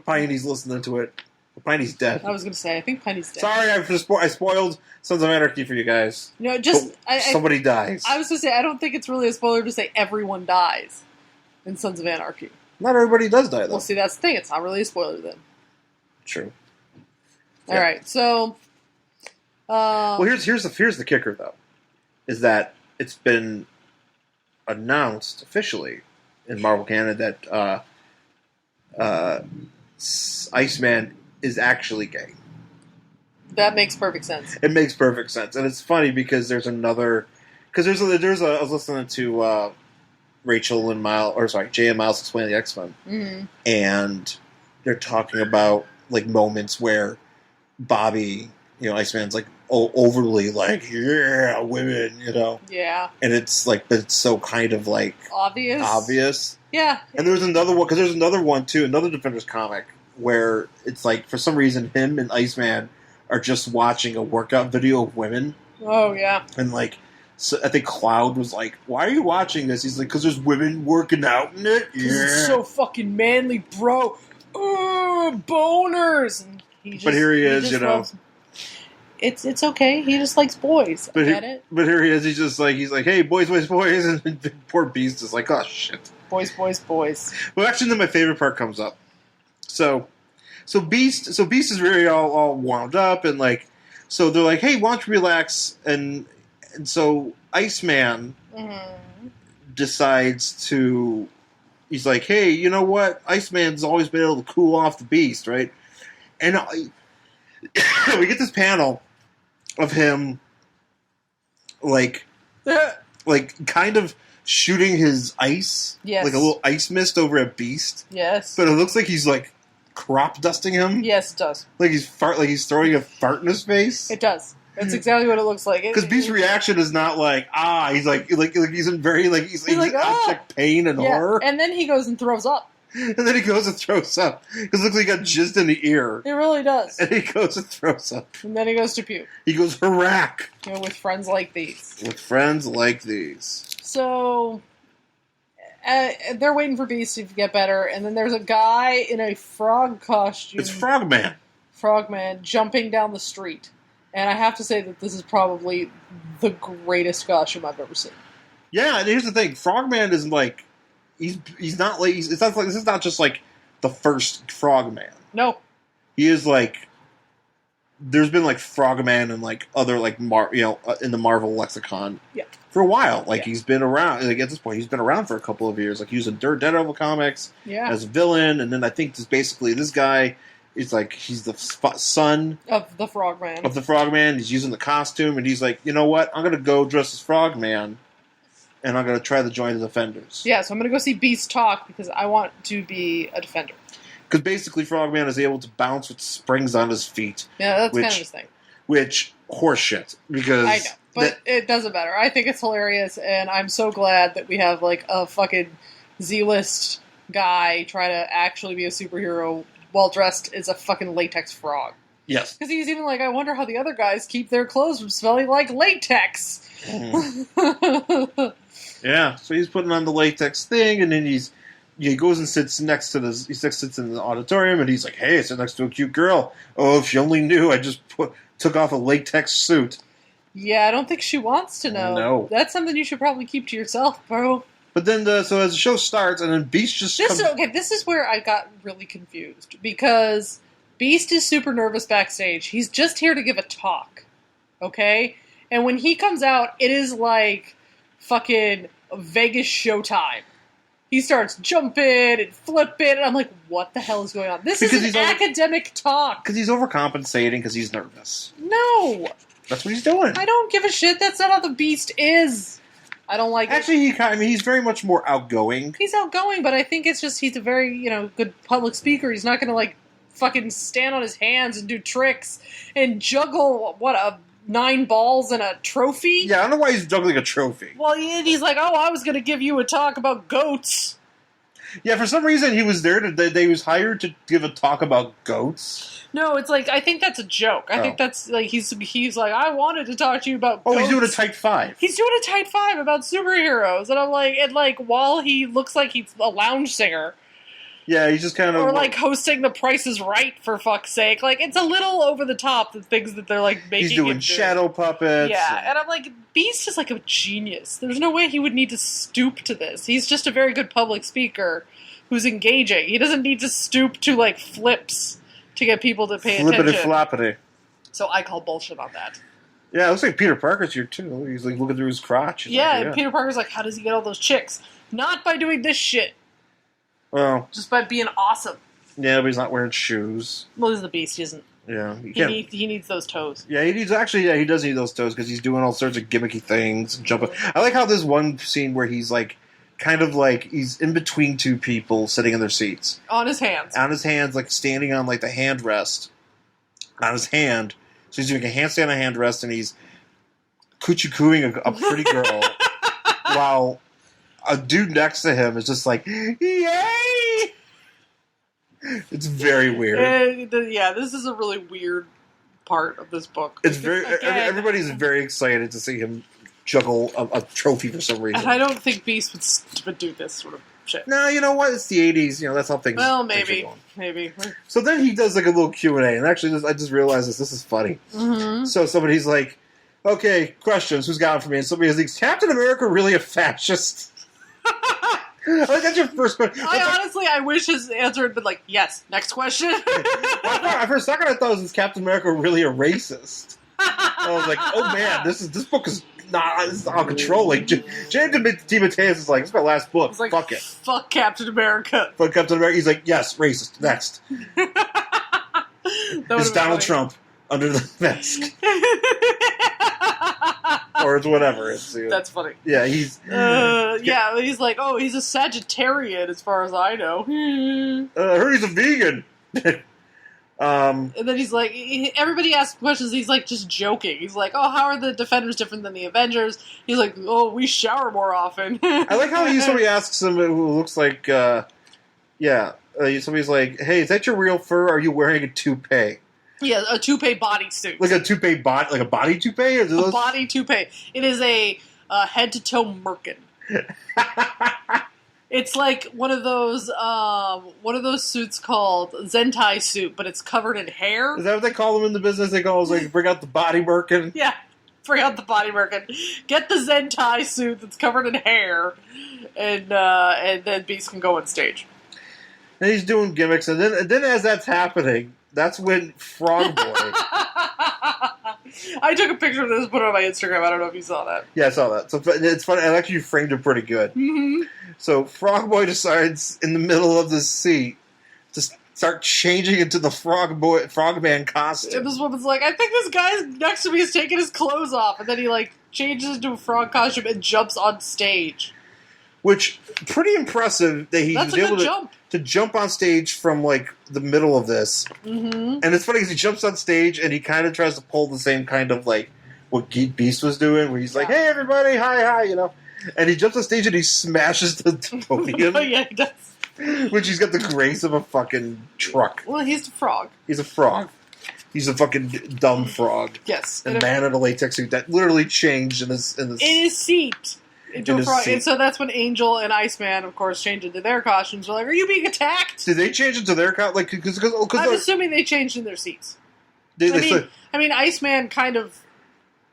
Piney's listening to it? Piney's dead. I was going to say, I think Piney's dead. Sorry, I spoiled Sons of Anarchy for you guys. No, just... somebody dies. I was going to say, I don't think it's really a spoiler to say everyone dies in Sons of Anarchy. Not everybody does die, though. Well, see, that's the thing. It's not really a spoiler, then. True. All right, so... well, here's the kicker, though. Is that it's been announced officially in Marvel canon that Iceman is actually gay. That makes perfect sense. It makes perfect sense, and it's funny because there's another. Because I was listening to Rachel and Jay and Miles explain the X-Men, and they're talking about like moments where Bobby, Iceman's like overly like, yeah, women, Yeah. and it's like, but it's so kind of like obvious. Yeah. And there's another one, because there's another one too, another Defenders comic where it's like for some reason him and Iceman are just watching a workout video of women. Oh yeah. And like, so I think Cloud was like, "Why are you watching this?" He's like, "Because there's women working out in it." Yeah. It's so fucking manly, bro. Boners. And but here he is, It's okay. He just likes boys. I get it. But here he is. He's like, "Hey, boys, boys, boys," and poor Beast is like, "Oh shit." Boys, boys, boys. Well, actually, then my favorite part comes up. So Beast is really all wound up, and like, so they're like, "Hey, why don't you relax?" And so Iceman decides to. He's like, "Hey, you know what? Iceman's always been able to cool off the Beast, right?" And we get this panel of him, like kind of shooting his ice, like a little ice mist over a Beast. Yes, but it looks like he's like crop dusting him. Yes, it does. Like he's throwing a fart in his face. It does. That's exactly what it looks like. Because Beast's reaction is not like he's like he's in very he's like abject pain and horror. And then he goes and throws up. And then he goes and throws up because it looks like he got jizzed in the ear. It really does. And he goes and throws up. And then he goes to puke. He goes harack. With friends like these. With friends like these. So they're waiting for Beast to get better, and then there's a guy in a frog costume. It's Frogman. Frogman jumping down the street. And I have to say that this is probably the greatest costume I've ever seen. Yeah, and here's the thing: Frogman is like, he's not like this is not just like the first Frogman. No, he is like. There's been like Frogman and like other like in the Marvel lexicon. Yeah. For a while, like he's been around. Like at this point, he's been around for a couple of years. Like he was in Daredevil comics as a villain, and then I think this guy. It's like he's the son of the Frogman. He's using the costume, and he's like, you know what? I'm going to go dress as Frogman, and I'm going to try to join the Defenders. Yeah, so I'm going to go see Beast talk because I want to be a Defender. Because basically, Frogman is able to bounce with springs on his feet. Yeah, that's kind of his thing. Which horseshit. Because I know, but it doesn't matter. I think it's hilarious, and I'm so glad that we have like a fucking Z-list guy try to actually be a superhero. Well dressed as a fucking latex frog. Yes. Because he's even like, I wonder how the other guys keep their clothes from smelling like latex. Yeah, so he's putting on the latex thing, and then he goes and sits next to sits in the auditorium, and he's like, hey, I sit next to a cute girl. Oh, if you only knew, I just took off a latex suit. Yeah, I don't think she wants to know. No. That's something you should probably keep to yourself, bro. But then, so as the show starts, and then Beast just this is where I got really confused. Because Beast is super nervous backstage. He's just here to give a talk. Okay? And when he comes out, it is like fucking Vegas showtime. He starts jumping and flipping, and I'm like, what the hell is going on? This is an academic talk. Because he's overcompensating because he's nervous. No! That's what he's doing. I don't give a shit. That's not how the Beast is. I don't like Actually, he's very much more outgoing. He's outgoing, but I think it's just he's a very, good public speaker. He's not going to, fucking stand on his hands and do tricks and juggle, 9 balls and a trophy? Yeah, I don't know why he's juggling a trophy. Well, he's like, I was going to give you a talk about goats. Yeah, for some reason he was there. He was hired to give a talk about goats. No, it's like, I think that's a joke. I think that's, he's like, I wanted to talk to you about goats. Oh, he's doing a Type 5. He's doing a Type 5 about superheroes. And I'm like, while he looks like he's a lounge singer. Yeah, he's just kind of... Or, hosting The Price is Right, for fuck's sake. It's a little over the top, the things that they're, making He's doing shadow puppets. Yeah, and I'm like, Beast is, a genius. There's no way he would need to stoop to this. He's just a very good public speaker who's engaging. He doesn't need to stoop to, like, flips to get people to pay attention. Flippity-floppity. So I call bullshit on that. Yeah, it looks like Peter Parker's here, too. He's, like, looking through his crotch. And Peter Parker's like, how does he get all those chicks? Not by doing this shit. Well. Just by being awesome. Yeah, but he's not wearing shoes. Well, he's the Beast. He isn't. Yeah. He needs those toes. Yeah, he does need those toes because he's doing all sorts of gimmicky things and jumping. I like how there's one scene where he's like, kind of like, he's in between two people sitting in their seats. On his hands. Like standing on like the handrest. On his hand. So he's doing a handstand on a handrest and he's coochie-cooing a pretty girl while a dude next to him is just like, yay! It's very weird. This is a really weird part of this book. It's very everybody's very excited to see him juggle a trophy for some reason. And I don't think Beast would do this sort of shit. No, you know what? It's the 80s. You know, that's how things. Well, maybe. So then he does like a little Q&A, and actually, I just realized this is funny. Mm-hmm. So somebody's like, "Okay, questions. Who's got it for me?" And somebody is Captain America really a fascist? That's your first question. I wish his answer had been like, yes. Next question. For a second, I thought, is Captain America really a racist? I was like, oh man, this book is not out of control. Like, James DeMatteis is like, this is my last book. Like, fuck it. Fuck Captain America. Fuck Captain America. He's like, yes, racist. Next. It's Donald Trump under the mask. Or it's whatever. That's funny. Yeah, he's... he's like, oh, he's a Sagittarian as far as I know. I heard he's a vegan. And then he's like, everybody asks questions, he's like just joking. He's like, oh, how are the Defenders different than the Avengers? He's like, oh, we shower more often. I like how somebody asks him who looks like, somebody's like, hey, is that your real fur? Or are you wearing a toupee? Yeah, a toupee bodysuit. Like a toupee like a body toupee? Or a body toupee. It is a head-to-toe merkin. It's like one of those suits called Zentai suit, but it's covered in hair. Is that what they call them in the business? They call it like, bring out the body merkin? Yeah, bring out the body merkin. Get the Zentai suit that's covered in hair, and then Beast can go on stage. And he's doing gimmicks, and then as that's happening, that's when Frog Boy... I took a picture of this, put it on my Instagram. I don't know if you saw that. Yeah, I saw that. So it's funny. I actually framed it pretty good. Mm-hmm. So Frog Boy decides in the middle of the seat to start changing into the Frogman costume. And this woman's like, I think this guy next to me is taking his clothes off, and then he like changes into a frog costume and jumps on stage. Which pretty impressive that he was able to jump on stage from like the middle of this. Mm-hmm. And it's funny because he jumps on stage and he kind of tries to pull the same kind of like what Beast was doing, where he's like, "Hey everybody, hi," you know. And he jumps on stage and he smashes the podium. Yeah, he does. Which he's got the grace of a fucking truck. Well, he's a frog. He's a frog. He's a fucking dumb frog. Yes. And man in a latex suit that literally changed in his seat. Into a frog. And so that's when Angel and Iceman, of course, change into their costumes. They're like, "Are you being attacked?" Did they change into their costume? Like, because I'm assuming they changed in their seats. I mean, Iceman kind of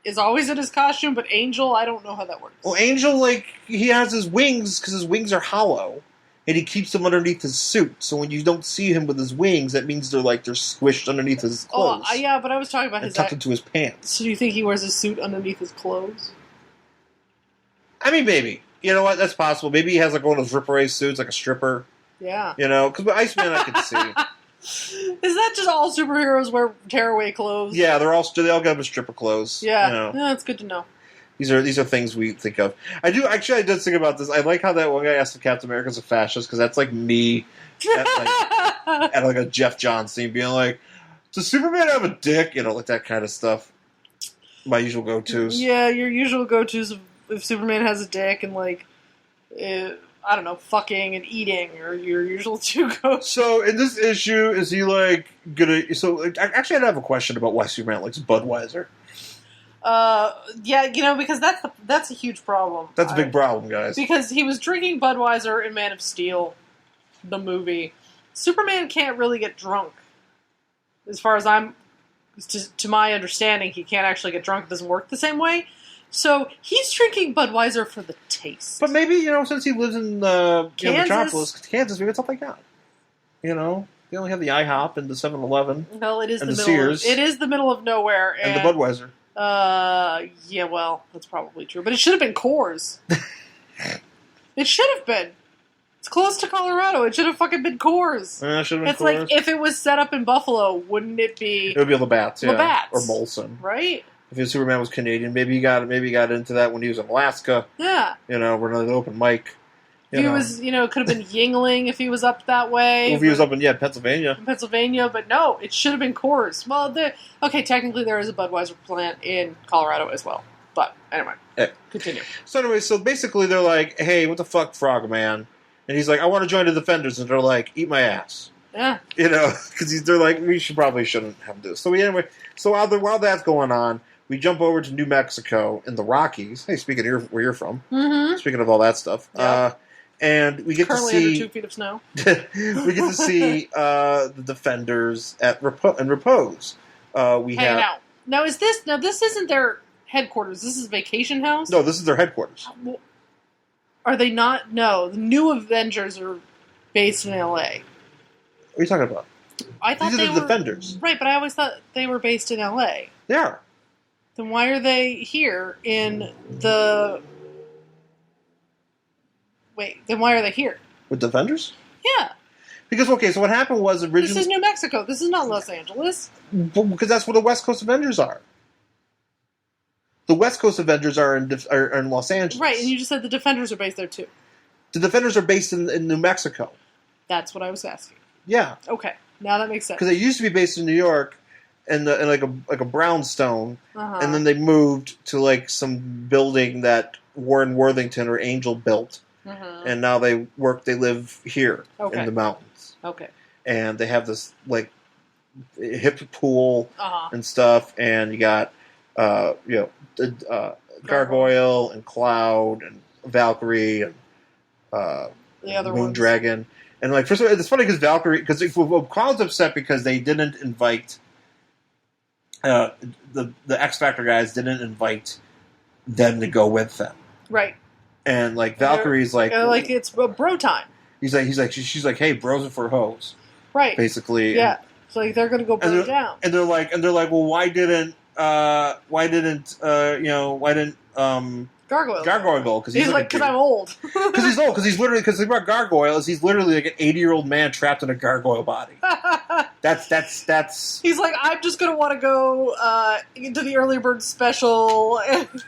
is always in his costume, but Angel, I don't know how that works. Well, Angel, like, he has his wings because his wings are hollow, and he keeps them underneath his suit. So when you don't see him with his wings, that means they're squished underneath his clothes. Oh, yeah, but I was talking about his tucked into his pants. So do you think he wears his suit underneath his clothes? I mean, maybe. You know what? That's possible. Maybe he has like one of those rip-away suits, like a stripper. Yeah. You know, because Iceman I could see. Is that just all superheroes wear tearaway clothes? Yeah, they all got stripper clothes. Yeah, you know. Yeah, that's good to know. These are things we think of. I did think about this. I like how that one guy asked if Captain America's a fascist, because that's like me at like a Jeff Johns scene being like, does Superman have a dick? You know, like that kind of stuff. My usual go-tos. Yeah, your usual go-tos if Superman has a dick and like, I don't know, fucking and eating are your usual two go-tos. So in this issue, is he like gonna? So actually, I have a question about why Superman likes Budweiser. Yeah, you know, because that's a huge problem. That's a big problem, guys. Because he was drinking Budweiser in Man of Steel, the movie. Superman can't really get drunk. As far as to my understanding, he can't actually get drunk. It doesn't work the same way. So he's drinking Budweiser for the taste. But maybe, since he lives in Metropolis, Kansas, maybe it's something like that. They only have the IHOP and the 7-Eleven. Well, it is and the Sears. It is the middle of nowhere. And the Budweiser. Yeah, well, that's probably true. But it should have been Coors. It should have been. It's close to Colorado. It should have fucking been Coors. It should have been It's Coors. like, if it was set up in Buffalo, wouldn't it be... It would be Labatt's, yeah. Labatt's. Or Molson. Right? If his Superman was Canadian, maybe he got into that when he was in Alaska. Yeah. We're an open mic. If he was, it could have been Yingling if he was up that way. Or if he was up in, Pennsylvania. But no, it should have been Coors. Well, technically there is a Budweiser plant in Colorado as well. But, anyway, continue. So basically they're like, hey, what the fuck, Frogman? And he's like, I want to join the Defenders. And they're like, eat my ass. Yeah. Because they're like, we shouldn't have this. So while that's going on, we jump over to New Mexico in the Rockies. Hey, speaking of where you're from. Mm-hmm. Speaking of all that stuff. Yep. And we get Currently to see... under 2 feet of snow. we get to see the Defenders in repose. Hanging out. Now, this isn't their headquarters. This is Vacation House? No, this is their headquarters. Are they not? No. The New Avengers are based in L.A. What are you talking about? I thought These are the Defenders. Right, but I always thought they were based in L.A. They are. Then why are they here in the... Wait, then why are they here? With Defenders? Yeah. Because, so what happened was originally... This is New Mexico. This is not Los Angeles. Because that's where the West Coast Avengers are. The West Coast Avengers are in Los Angeles. Right, and you just said the Defenders are based there, too. The Defenders are based in New Mexico. That's what I was asking. Yeah. Okay, now that makes sense. Because they used to be based in New York, in like a brownstone, and then they moved to some building that Warren Worthington or Angel built, and now they live here in the mountains. Okay. And they have this hip pool and stuff, and you got Gargoyle and Cloud and Valkyrie and the other Moondragon. And first of all, it's funny because Valkyrie, Cloud's upset because they didn't invite the X Factor guys didn't invite them to go with them. Right. And Valkyrie's it's bro time. She's like, hey, bros are for hoes. Right. Basically. Yeah. So they're gonna go burn down. And they're like, well, why didn't Gargoyle go? Because he's like, because I'm old. Because he's old. Because the about Gargoyle is he's literally like an 80-year-old man trapped in a gargoyle body. That's. He's like, I'm just gonna want to go into the early bird special.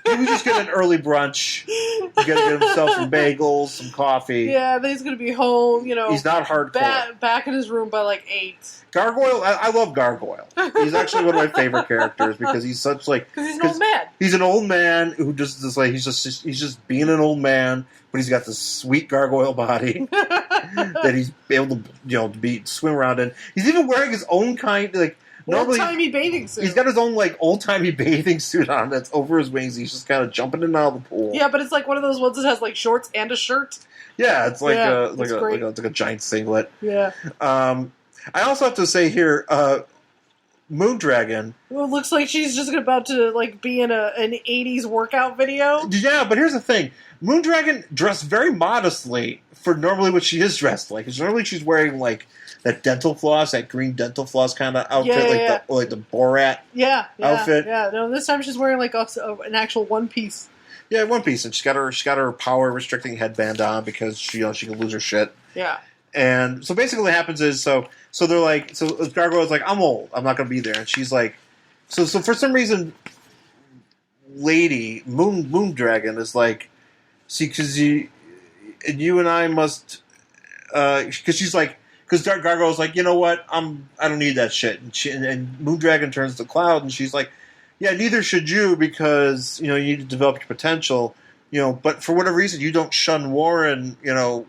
We just get an early brunch. He's gonna get himself some bagels, some coffee. Yeah, then he's gonna be home. He's not hardcore. Back in his room by 8. Gargoyle, I love Gargoyle. He's actually one of my favorite characters because he's such because he's an old man. He's an old man who just is he's just being an old man, but he's got this sweet gargoyle body that he's able to swim around in. He's even wearing his own kind normally old-timey bathing suit. He's got his own old-timey bathing suit on that's over his wings. He's just kind of jumping in and out of the pool. Yeah, but it's one of those ones that has shorts and a shirt. Yeah, it's like a giant singlet. Yeah. I also have to say here, Moondragon. Well, it looks like she's just about to be in an 80s workout video. Yeah, but here's the thing: Moondragon dressed very modestly for normally what she is dressed like. Because normally she's wearing that dental floss, that green dental floss kind of outfit, like the Borat outfit. Yeah, no, this time she's wearing an actual one piece. Yeah, one piece, and she's got her power restricting headband on because she can lose her shit. Yeah. And so basically what happens is so Gargoyle's like, I'm old, I'm not going to be there. And she's like, so for some reason, Lady Moondragon is like, see, because you and I must, because she's like, because Gargoyle's like, you know what, I don't need that shit. And Moondragon turns to Cloud, and she's like, yeah, neither should you, because you need to develop your potential. But for whatever reason, you don't shun Warren,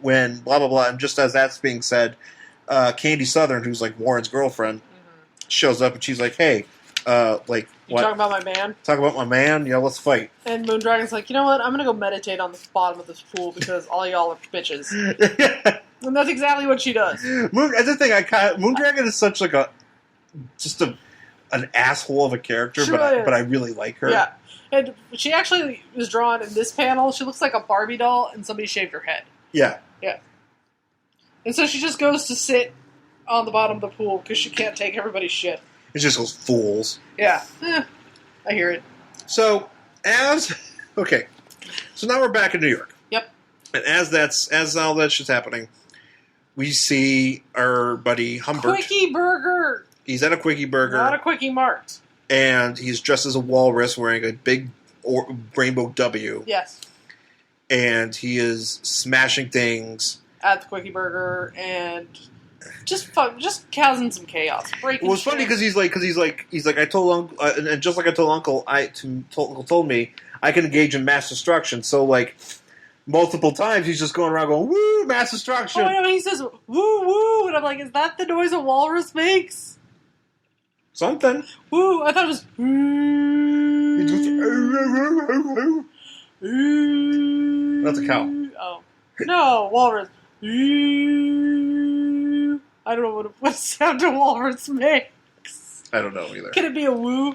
when blah, blah, blah. And just as that's being said, Candy Southern, who's Warren's girlfriend, shows up and she's like, hey, what? You talking about my man? Talk about my man? Yeah, let's fight. And Moondragon's like, you know what? I'm going to go meditate on the bottom of this pool because all y'all are bitches. And that's exactly what she does. That's the thing. Moondragon is such an asshole of a character, She but really is. I really like her. Yeah. And she actually was drawn in this panel. She looks like a Barbie doll, and somebody shaved her head. Yeah. Yeah. And so she just goes to sit on the bottom of the pool because she can't take everybody's shit. It's just those fools. Yeah. I hear it. So, okay. So now we're back in New York. Yep. And as all that shit's happening, we see our buddy Humbert. Quickie Burger! He's at a Quickie Burger. Not a Quickie Mart. And he's dressed as a walrus wearing a big rainbow W. Yes. And he is smashing things. At the Quickie Burger and just causing some chaos. Breaking Well, it's funny because he's like I told Uncle, and just like I told Uncle, Uncle told me I can engage in mass destruction. So like multiple times he's just going around going woo mass destruction. Oh, I know, he says woo woo, and I'm like, is that the noise a walrus makes? Something. Woo! I thought it was. That's a cow. Oh no, walrus. I don't know what sound a walrus makes. I don't know either. Can it be a woo?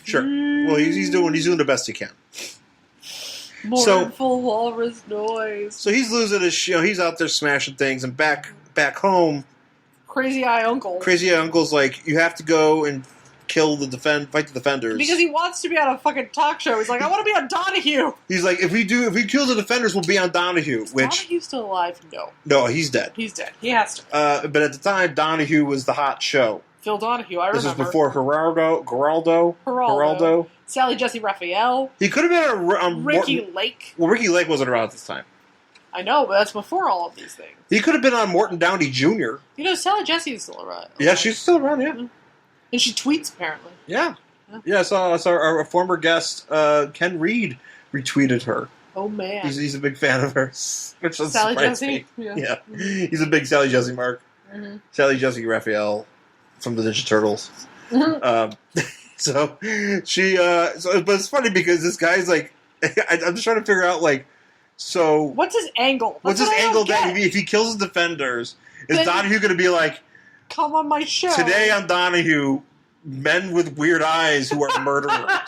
Sure. Well, he's doing the best he can. Mournful walrus noise. So he's losing his shit. He's out there smashing things, and back home. Crazy Eye Uncle. Crazy Eye Uncle's like, you have to go and fight the defenders. Because he wants to be on a fucking talk show. He's like, I want to be on Donahue. He's like, if we kill the defenders, we'll be on Donahue. Is Donahue still alive? No, he's dead. He's dead. He has to. But at the time, Donahue was the hot show. Phil Donahue, I remember. This was before Geraldo. Sally Jesse Raphael. He could have been on Ricky Lake. Well, Ricky Lake wasn't around at this time. I know, but that's before all of these things. He could have been on Morton Downey Jr. You know, Sally Jesse is still around. Yeah, she's still around, yeah. Mm-hmm. And she tweets, apparently. Yeah. Yeah, I saw our former guest, Ken Reed, retweeted her. Oh, man. He's a big fan of hers. Which Sally Jesse? Me. Yeah. Mm-hmm. He's a big Sally Jesse mark. Mm-hmm. Sally Jesse Raphael from the Ninja Turtles. Mm-hmm. So she, but it's funny because this guy's like, I'm just trying to figure out, like, so what's his angle? What's his angle that if he kills the defenders, is then Donahue going to be like, come on my show today on Donahue, men with weird eyes who are murderers,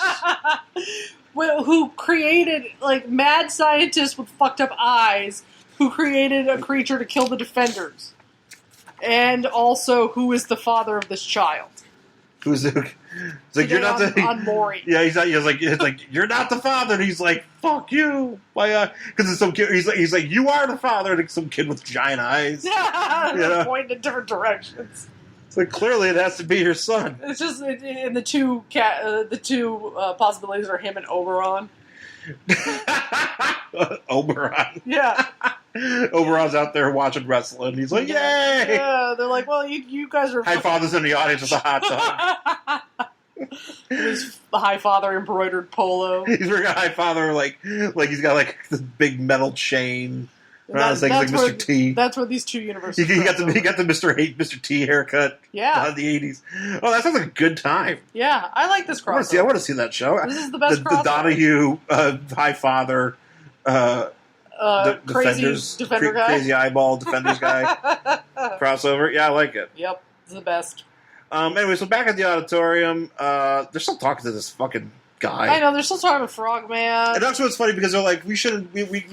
who created like mad scientists with fucked up eyes, who created a creature to kill the defenders, and also who is the father of this child? Who's the? It's like, you're not on Maury. Yeah, he's like you're not the father. And he's like, fuck you, because it's some kid. He's like you are the father. And some kid with giant eyes. They're pointing in different directions. It's like clearly it has to be your son. It's just in the two possibilities are him and Oberon. Oberon. Yeah. Oberon's out there watching wrestling. He's like, yay! Yeah, they're like, well, you guys are... High Father's in the audience with a hot dog. His High Father embroidered polo. He's wearing a High Father, like he's got like this big metal chain. That's like Mr. T. That's where these two universes he got the Mr. T haircut. Yeah. In the 80s. Oh, that sounds like a good time. Yeah, I like this crossover. I want to see that show. This is the best crossover. The Donahue, High Father, Defender guy. Crazy eyeball Defenders guy crossover. Yeah, I like it. Yep, it's the best. Anyway, so back at the auditorium, they're still talking to this fucking guy. I know, they're still talking to Frogman. And that's what's funny because they're like, we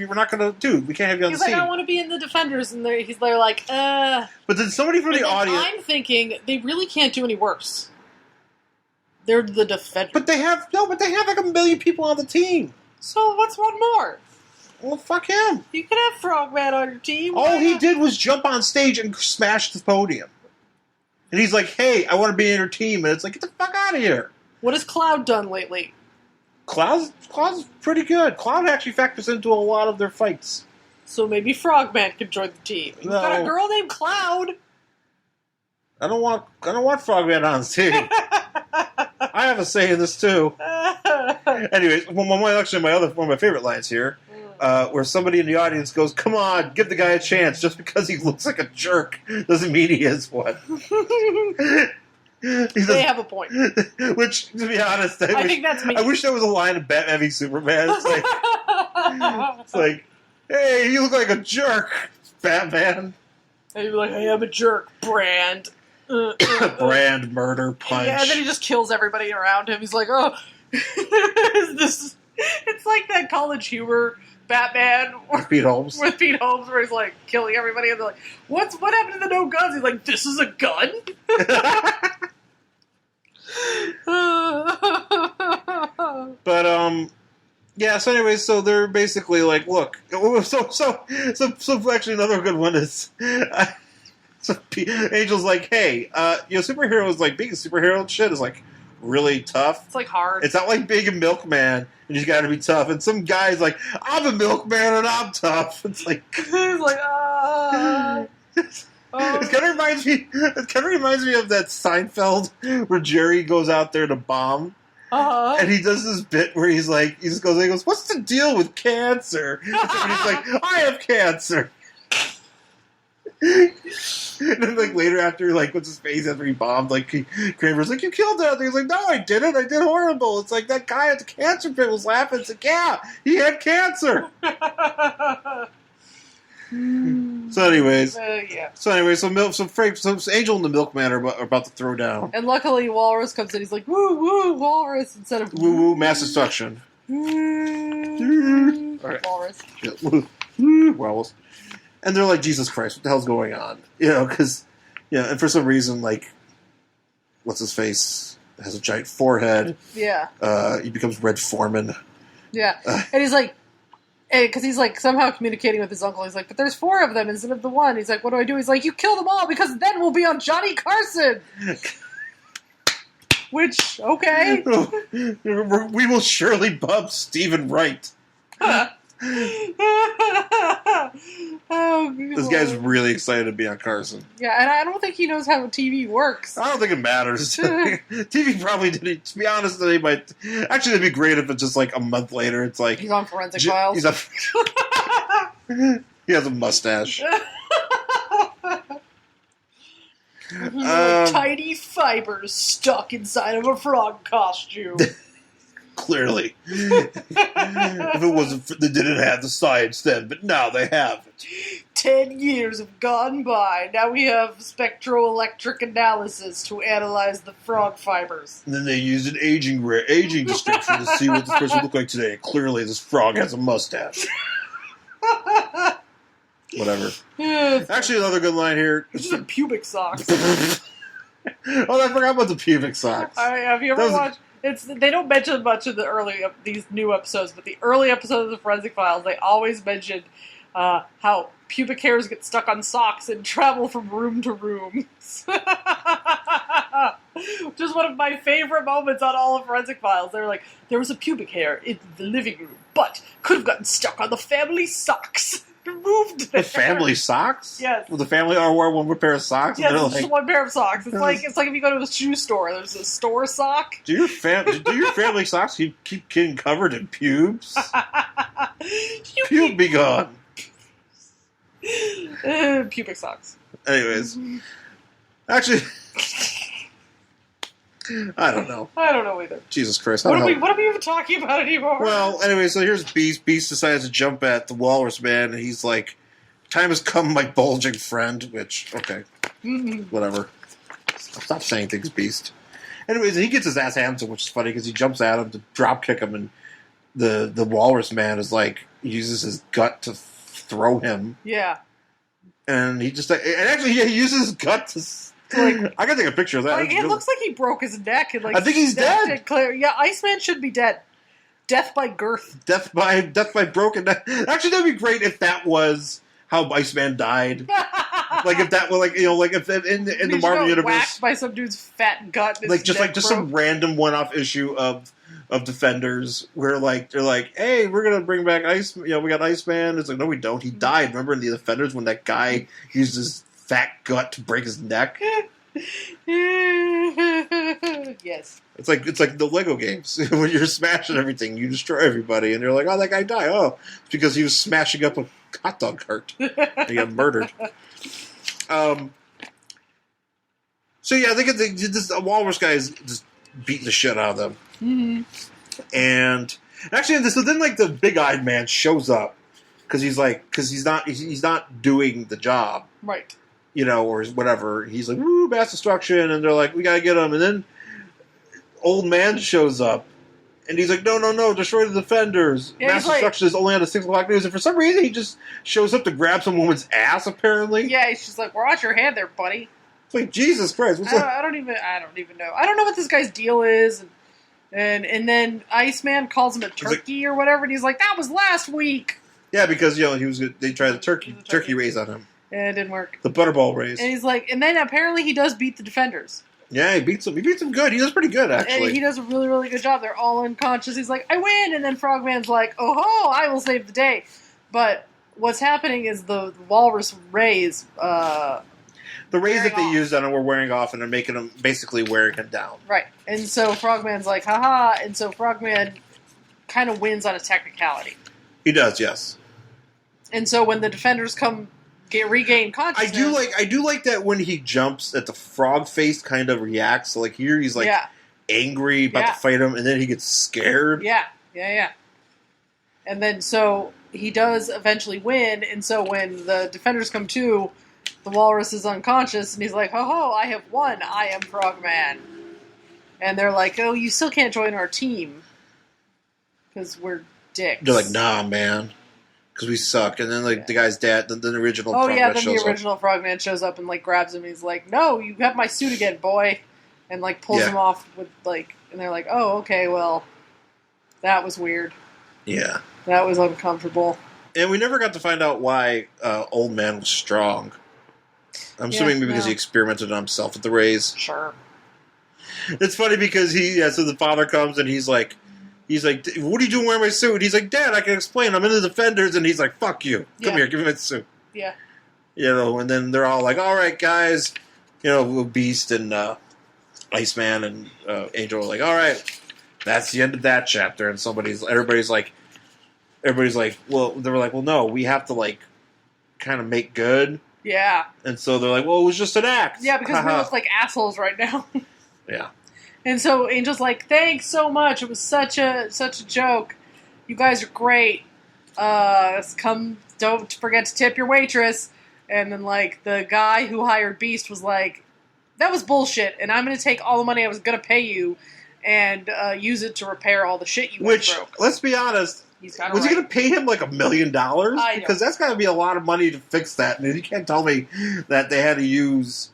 were not going to, dude, we can't have you on the scene. He's like, I want to be in the Defenders, and they're like, But then somebody from the audience... I'm thinking, they really can't do any worse. They're the Defenders. But they have like 1 million people on the team. So what's one more? Well, fuck him. You could have Frogman on your team. All he did was jump on stage and smash the podium. And he's like, hey, I want to be in your team. And it's like, get the fuck out of here. What has Cloud done lately? Cloud's pretty good. Cloud actually factors into a lot of their fights. So maybe Frogman could join the team. You've got a girl named Cloud. I don't want Frogman on the team. I have a say in this too. Anyways, one of my favorite lines here, where somebody in the audience goes, "Come on, give the guy a chance. Just because he looks like a jerk doesn't mean he is one." They have a point. Which, to be honest, I think that's me. I wish there was a line of Batman v Superman. It's like, hey, you look like a jerk, Batman. And you'd be like, hey, I'm a jerk, Brand. brand murder punch. Yeah, and then he just kills everybody around him. He's like, oh, it's like that College Humor Batman with Pete Holmes, where he's like killing everybody, and they're like, what happened to the no guns? He's like, this is a gun. But yeah. So anyway, so they're basically like, look. So actually, another good one is. So Angel's like, hey, superheroes, like, being a superhero and shit is, like, really tough. It's, like, hard. It's not like being a milkman, and you gotta be tough. And some guy's like, I'm a milkman, and I'm tough. It's like... He's like, It kind of reminds me of that Seinfeld, where Jerry goes out there to bomb. Uh-huh. And he does this bit where he goes, what's the deal with cancer? And he's like, I have cancer. And then, like, later after, like, what's his face after he bombed, like, Kramer's like, you killed that. He's like, no, I didn't. I did horrible. It's like, that guy at the cancer pit was laughing. It's like, yeah, he had cancer. So anyways, So Angel and the Milkman are about to throw down. And luckily, Walrus comes in. He's like, woo, woo, Walrus, instead of... Woo, woo, mass destruction. Right. Walrus. Yeah, woo, Walrus. And they're like, Jesus Christ, what the hell's going on? Because, and for some reason, like, what's his face has a giant forehead. Yeah. He becomes Red Foreman. Yeah. And he's like, because he's like somehow communicating with his uncle. He's like, but there's 4 of them instead of the 1. He's like, what do I do? He's like, you kill them all because then we'll be on Johnny Carson. Which, okay. We will surely bump Stephen Wright. This guy's really excited to be on Carson. Yeah, and I don't think he knows how TV works. I don't think it matters. TV probably didn't. To be honest, they might. Actually, it'd be great if it's just like a month later. It's like he's on Forensic Files. He has a mustache. Tiny fibers stuck inside of a frog costume. Clearly. If it wasn't they didn't have the science then, but now they have it. 10 years have gone by. Now we have spectroelectric analysis to analyze the frog fibers. And then they used an aging description to see what this person looked like today. Clearly this frog has a mustache. Whatever. Actually, another good line here. It's just pubic socks. Oh, I forgot about the pubic socks. Have you ever watched... They don't mention much of these new episodes, but the early episodes of the Forensic Files, they always mention how pubic hairs get stuck on socks and travel from room to room. Which is one of my favorite moments on all of Forensic Files. They're like, there was a pubic hair in the living room, but could have gotten stuck on the family socks. Moved there. The family socks? Yes. Well, the family all wear one pair of socks? Yes, it's just one pair of socks. It's like if you go to a shoe store, there's a store sock. Do your family socks keep getting covered in pubes? Pube be gone. Pubic socks. Anyways. Actually... I don't know. I don't know either. Jesus Christ. What are we even talking about anymore? Well, anyway, so here's Beast. Beast decides to jump at the Walrus Man, and he's like, time has come, my bulging friend, which, okay. Whatever. Stop saying things, Beast. Anyways, he gets his ass handed to him, which is funny, because he jumps at him to drop kick him, and the Walrus Man is like, uses his gut to throw him. Yeah. And he just, and actually, he uses his gut to... I gotta take a picture of that. Like, it looks like he broke his neck. And, like, I think he's dead. Yeah, Iceman should be dead. Death by girth. Death by broken neck. Actually, that'd be great if that was how Iceman died. Like if that was like if in the Marvel universe, whacked by some dude's fat gut. Like just some random one-off issue of Defenders where like they're like, hey, we're gonna bring back Iceman. We got Iceman. It's like, no, we don't. He died. Remember in the Defenders when that guy used his fat gut to break his neck? Yes. It's like the Lego games. When you're smashing everything, you destroy everybody, and you're like, oh, that guy died. Oh, it's because he was smashing up a hot dog cart. He got murdered. So yeah, I think this Walrus guy is just beating the shit out of them. Mm-hmm. And actually, so then like the big-eyed man shows up because he's not doing the job. Right. or whatever. He's like, woo, mass destruction, and they're like, we gotta get him. And then Old Man shows up, and he's like, no, destroy the defenders. Yeah, mass destruction is only on the 6 o'clock news. And for some reason, he just shows up to grab some woman's ass, apparently. Yeah, he's just like, watch your hand there, buddy. It's like, Jesus Christ, what's up? I don't even know. I don't know what this guy's deal is. And then Iceman calls him a turkey or whatever, and he's like, that was last week. Yeah, because, they tried the turkey raise on him. Yeah, it didn't work. The butterball raise. And he's like, and then apparently he does beat the defenders. Yeah, he beats them. He beats them good. He does pretty good, actually. And he does a really, really good job. They're all unconscious. He's like, I win. And then Frogman's like, oh ho, I will save the day. But what's happening is the Walrus rays, the rays that they used on him were wearing off, and they're making him basically wearing him down. Right. And so Frogman's like, haha. And so Frogman kind of wins on a technicality. He does, yes. And so when the defenders regain consciousness, I do like that when he jumps, that the frog face kind of reacts. So like here, he's like angry about to fight him, and then he gets scared. Yeah. And then so he does eventually win, and so when the defenders come to, the Walrus is unconscious, and he's like, ho, I have won. I am Frogman. And they're like, oh, you still can't join our team. Because we're dicks. They're like, nah, man. Because we suck. And then, the guy's dad, the original Frogman shows up. Oh, yeah, then the original Frogman shows up and, grabs him. And he's like, no, you have my suit again, boy. And, pulls him off with, and they're like, oh, okay, well, that was weird. Yeah. That was uncomfortable. And we never got to find out why Old Man was strong. I'm assuming maybe because he experimented on himself with the rays. Sure. It's funny because so the father comes and he's like, what are you doing wearing my suit? And he's like, Dad, I can explain. I'm in the Defenders. And he's like, fuck you. Come here, give me my suit. Yeah. And then they're all like, all right, guys. Beast and Iceman and Angel are like, all right, that's the end of that chapter. And everybody's like, well, they were like, well, no, we have to kind of make good. Yeah. And so they're like, well, it was just an act. Yeah, because we look like assholes right now. Yeah. And so Angel's like, thanks so much. It was such a joke. You guys are great. Don't forget to tip your waitress. And then the guy who hired Beast was like, that was bullshit, and I'm going to take all the money I was going to pay you and use it to repair all the shit you went broke. Let's be honest, was he going to pay him $1 million? Because that's got to be a lot of money to fix that. And you can't tell me that they had to use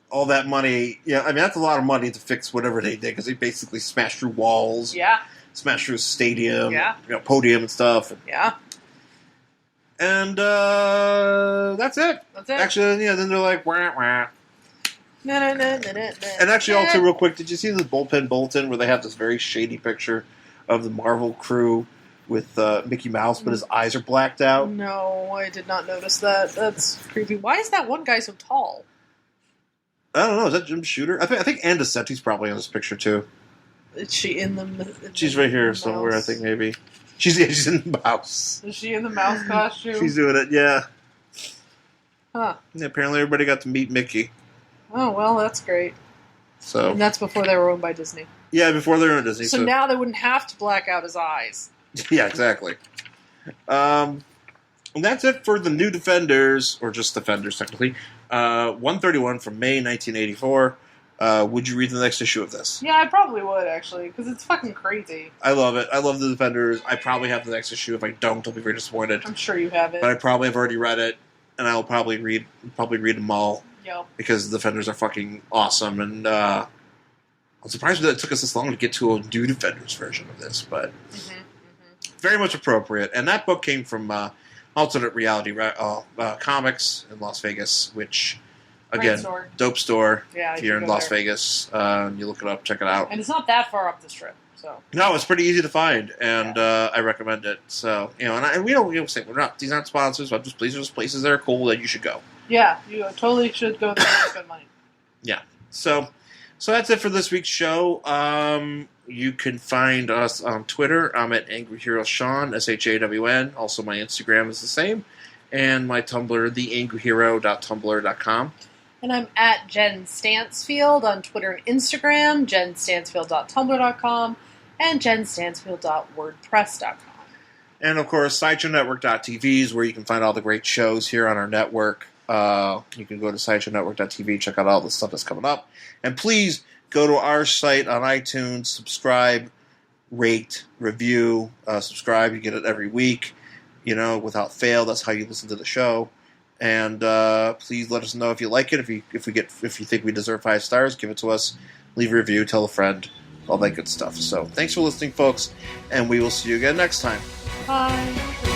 all that money. Yeah, I mean, that's a lot of money to fix whatever they did, because they basically smashed through walls. Yeah. Smashed through a stadium. Yeah. Podium and stuff. Yeah. And that's it. Actually, then they're like, wah, wah. And actually, also, real quick, did you see the Bullpen Bulletin where they have this very shady picture of the Marvel crew with Mickey Mouse, but his eyes are blacked out? No, I did not notice that. That's creepy. Why is that one guy so tall? I don't know. Is that Jim Shooter? I think Ann DeSanti's probably on this picture, too. Is she in the... She's right here somewhere, I think, maybe. She's in the mouse. Is she in the mouse costume? She's doing it, yeah. Huh. Yeah, apparently everybody got to meet Mickey. Oh, well, that's great. So. And that's before they were owned by Disney. Yeah, before they were owned by Disney. So now they wouldn't have to black out his eyes. Yeah, exactly. And that's it for the new Defenders, or just Defenders, technically. 131 from May 1984. Would you read the next issue of this? Yeah, I probably would, actually, because it's fucking crazy. I love it. I love the Defenders. I probably have the next issue. If I don't, I'll be very disappointed. I'm sure you have it. But I probably have already read it, and I'll probably read them all. Yep. Because the Defenders are fucking awesome, and I'm surprised that it took us this long to get to a new Defenders version of this, but very much appropriate. And that book came from Alternate Reality Comics in Las Vegas, which, again, dope store here in Las Vegas. You look it up, check it out. And it's not that far up the strip. So. No, it's pretty easy to find, and I recommend it. So, and we don't say these aren't sponsors, but these are just places that are cool that you should go. Yeah, you totally should go there and spend money. Yeah. So that's it for this week's show. You can find us on Twitter. I'm at Angry Hero Shawn, SHAWN. Also, my Instagram is the same. And my Tumblr, theangryhero.tumblr.com. And I'm at Jen Stansfield on Twitter and Instagram, jenstansfield.tumblr.com, and jenstansfield.wordpress.com. And, of course, SideshowNetwork.tv is where you can find all the great shows here on our network. You can go to SideshowNetwork.tv, check out all the stuff that's coming up. And please go to our site on iTunes, subscribe, rate, review, subscribe. You get it every week, without fail. That's how you listen to the show. And please let us know if you like it. If you think we deserve 5 stars, give it to us. Leave a review, tell a friend, all that good stuff. So thanks for listening, folks, and we will see you again next time. Bye.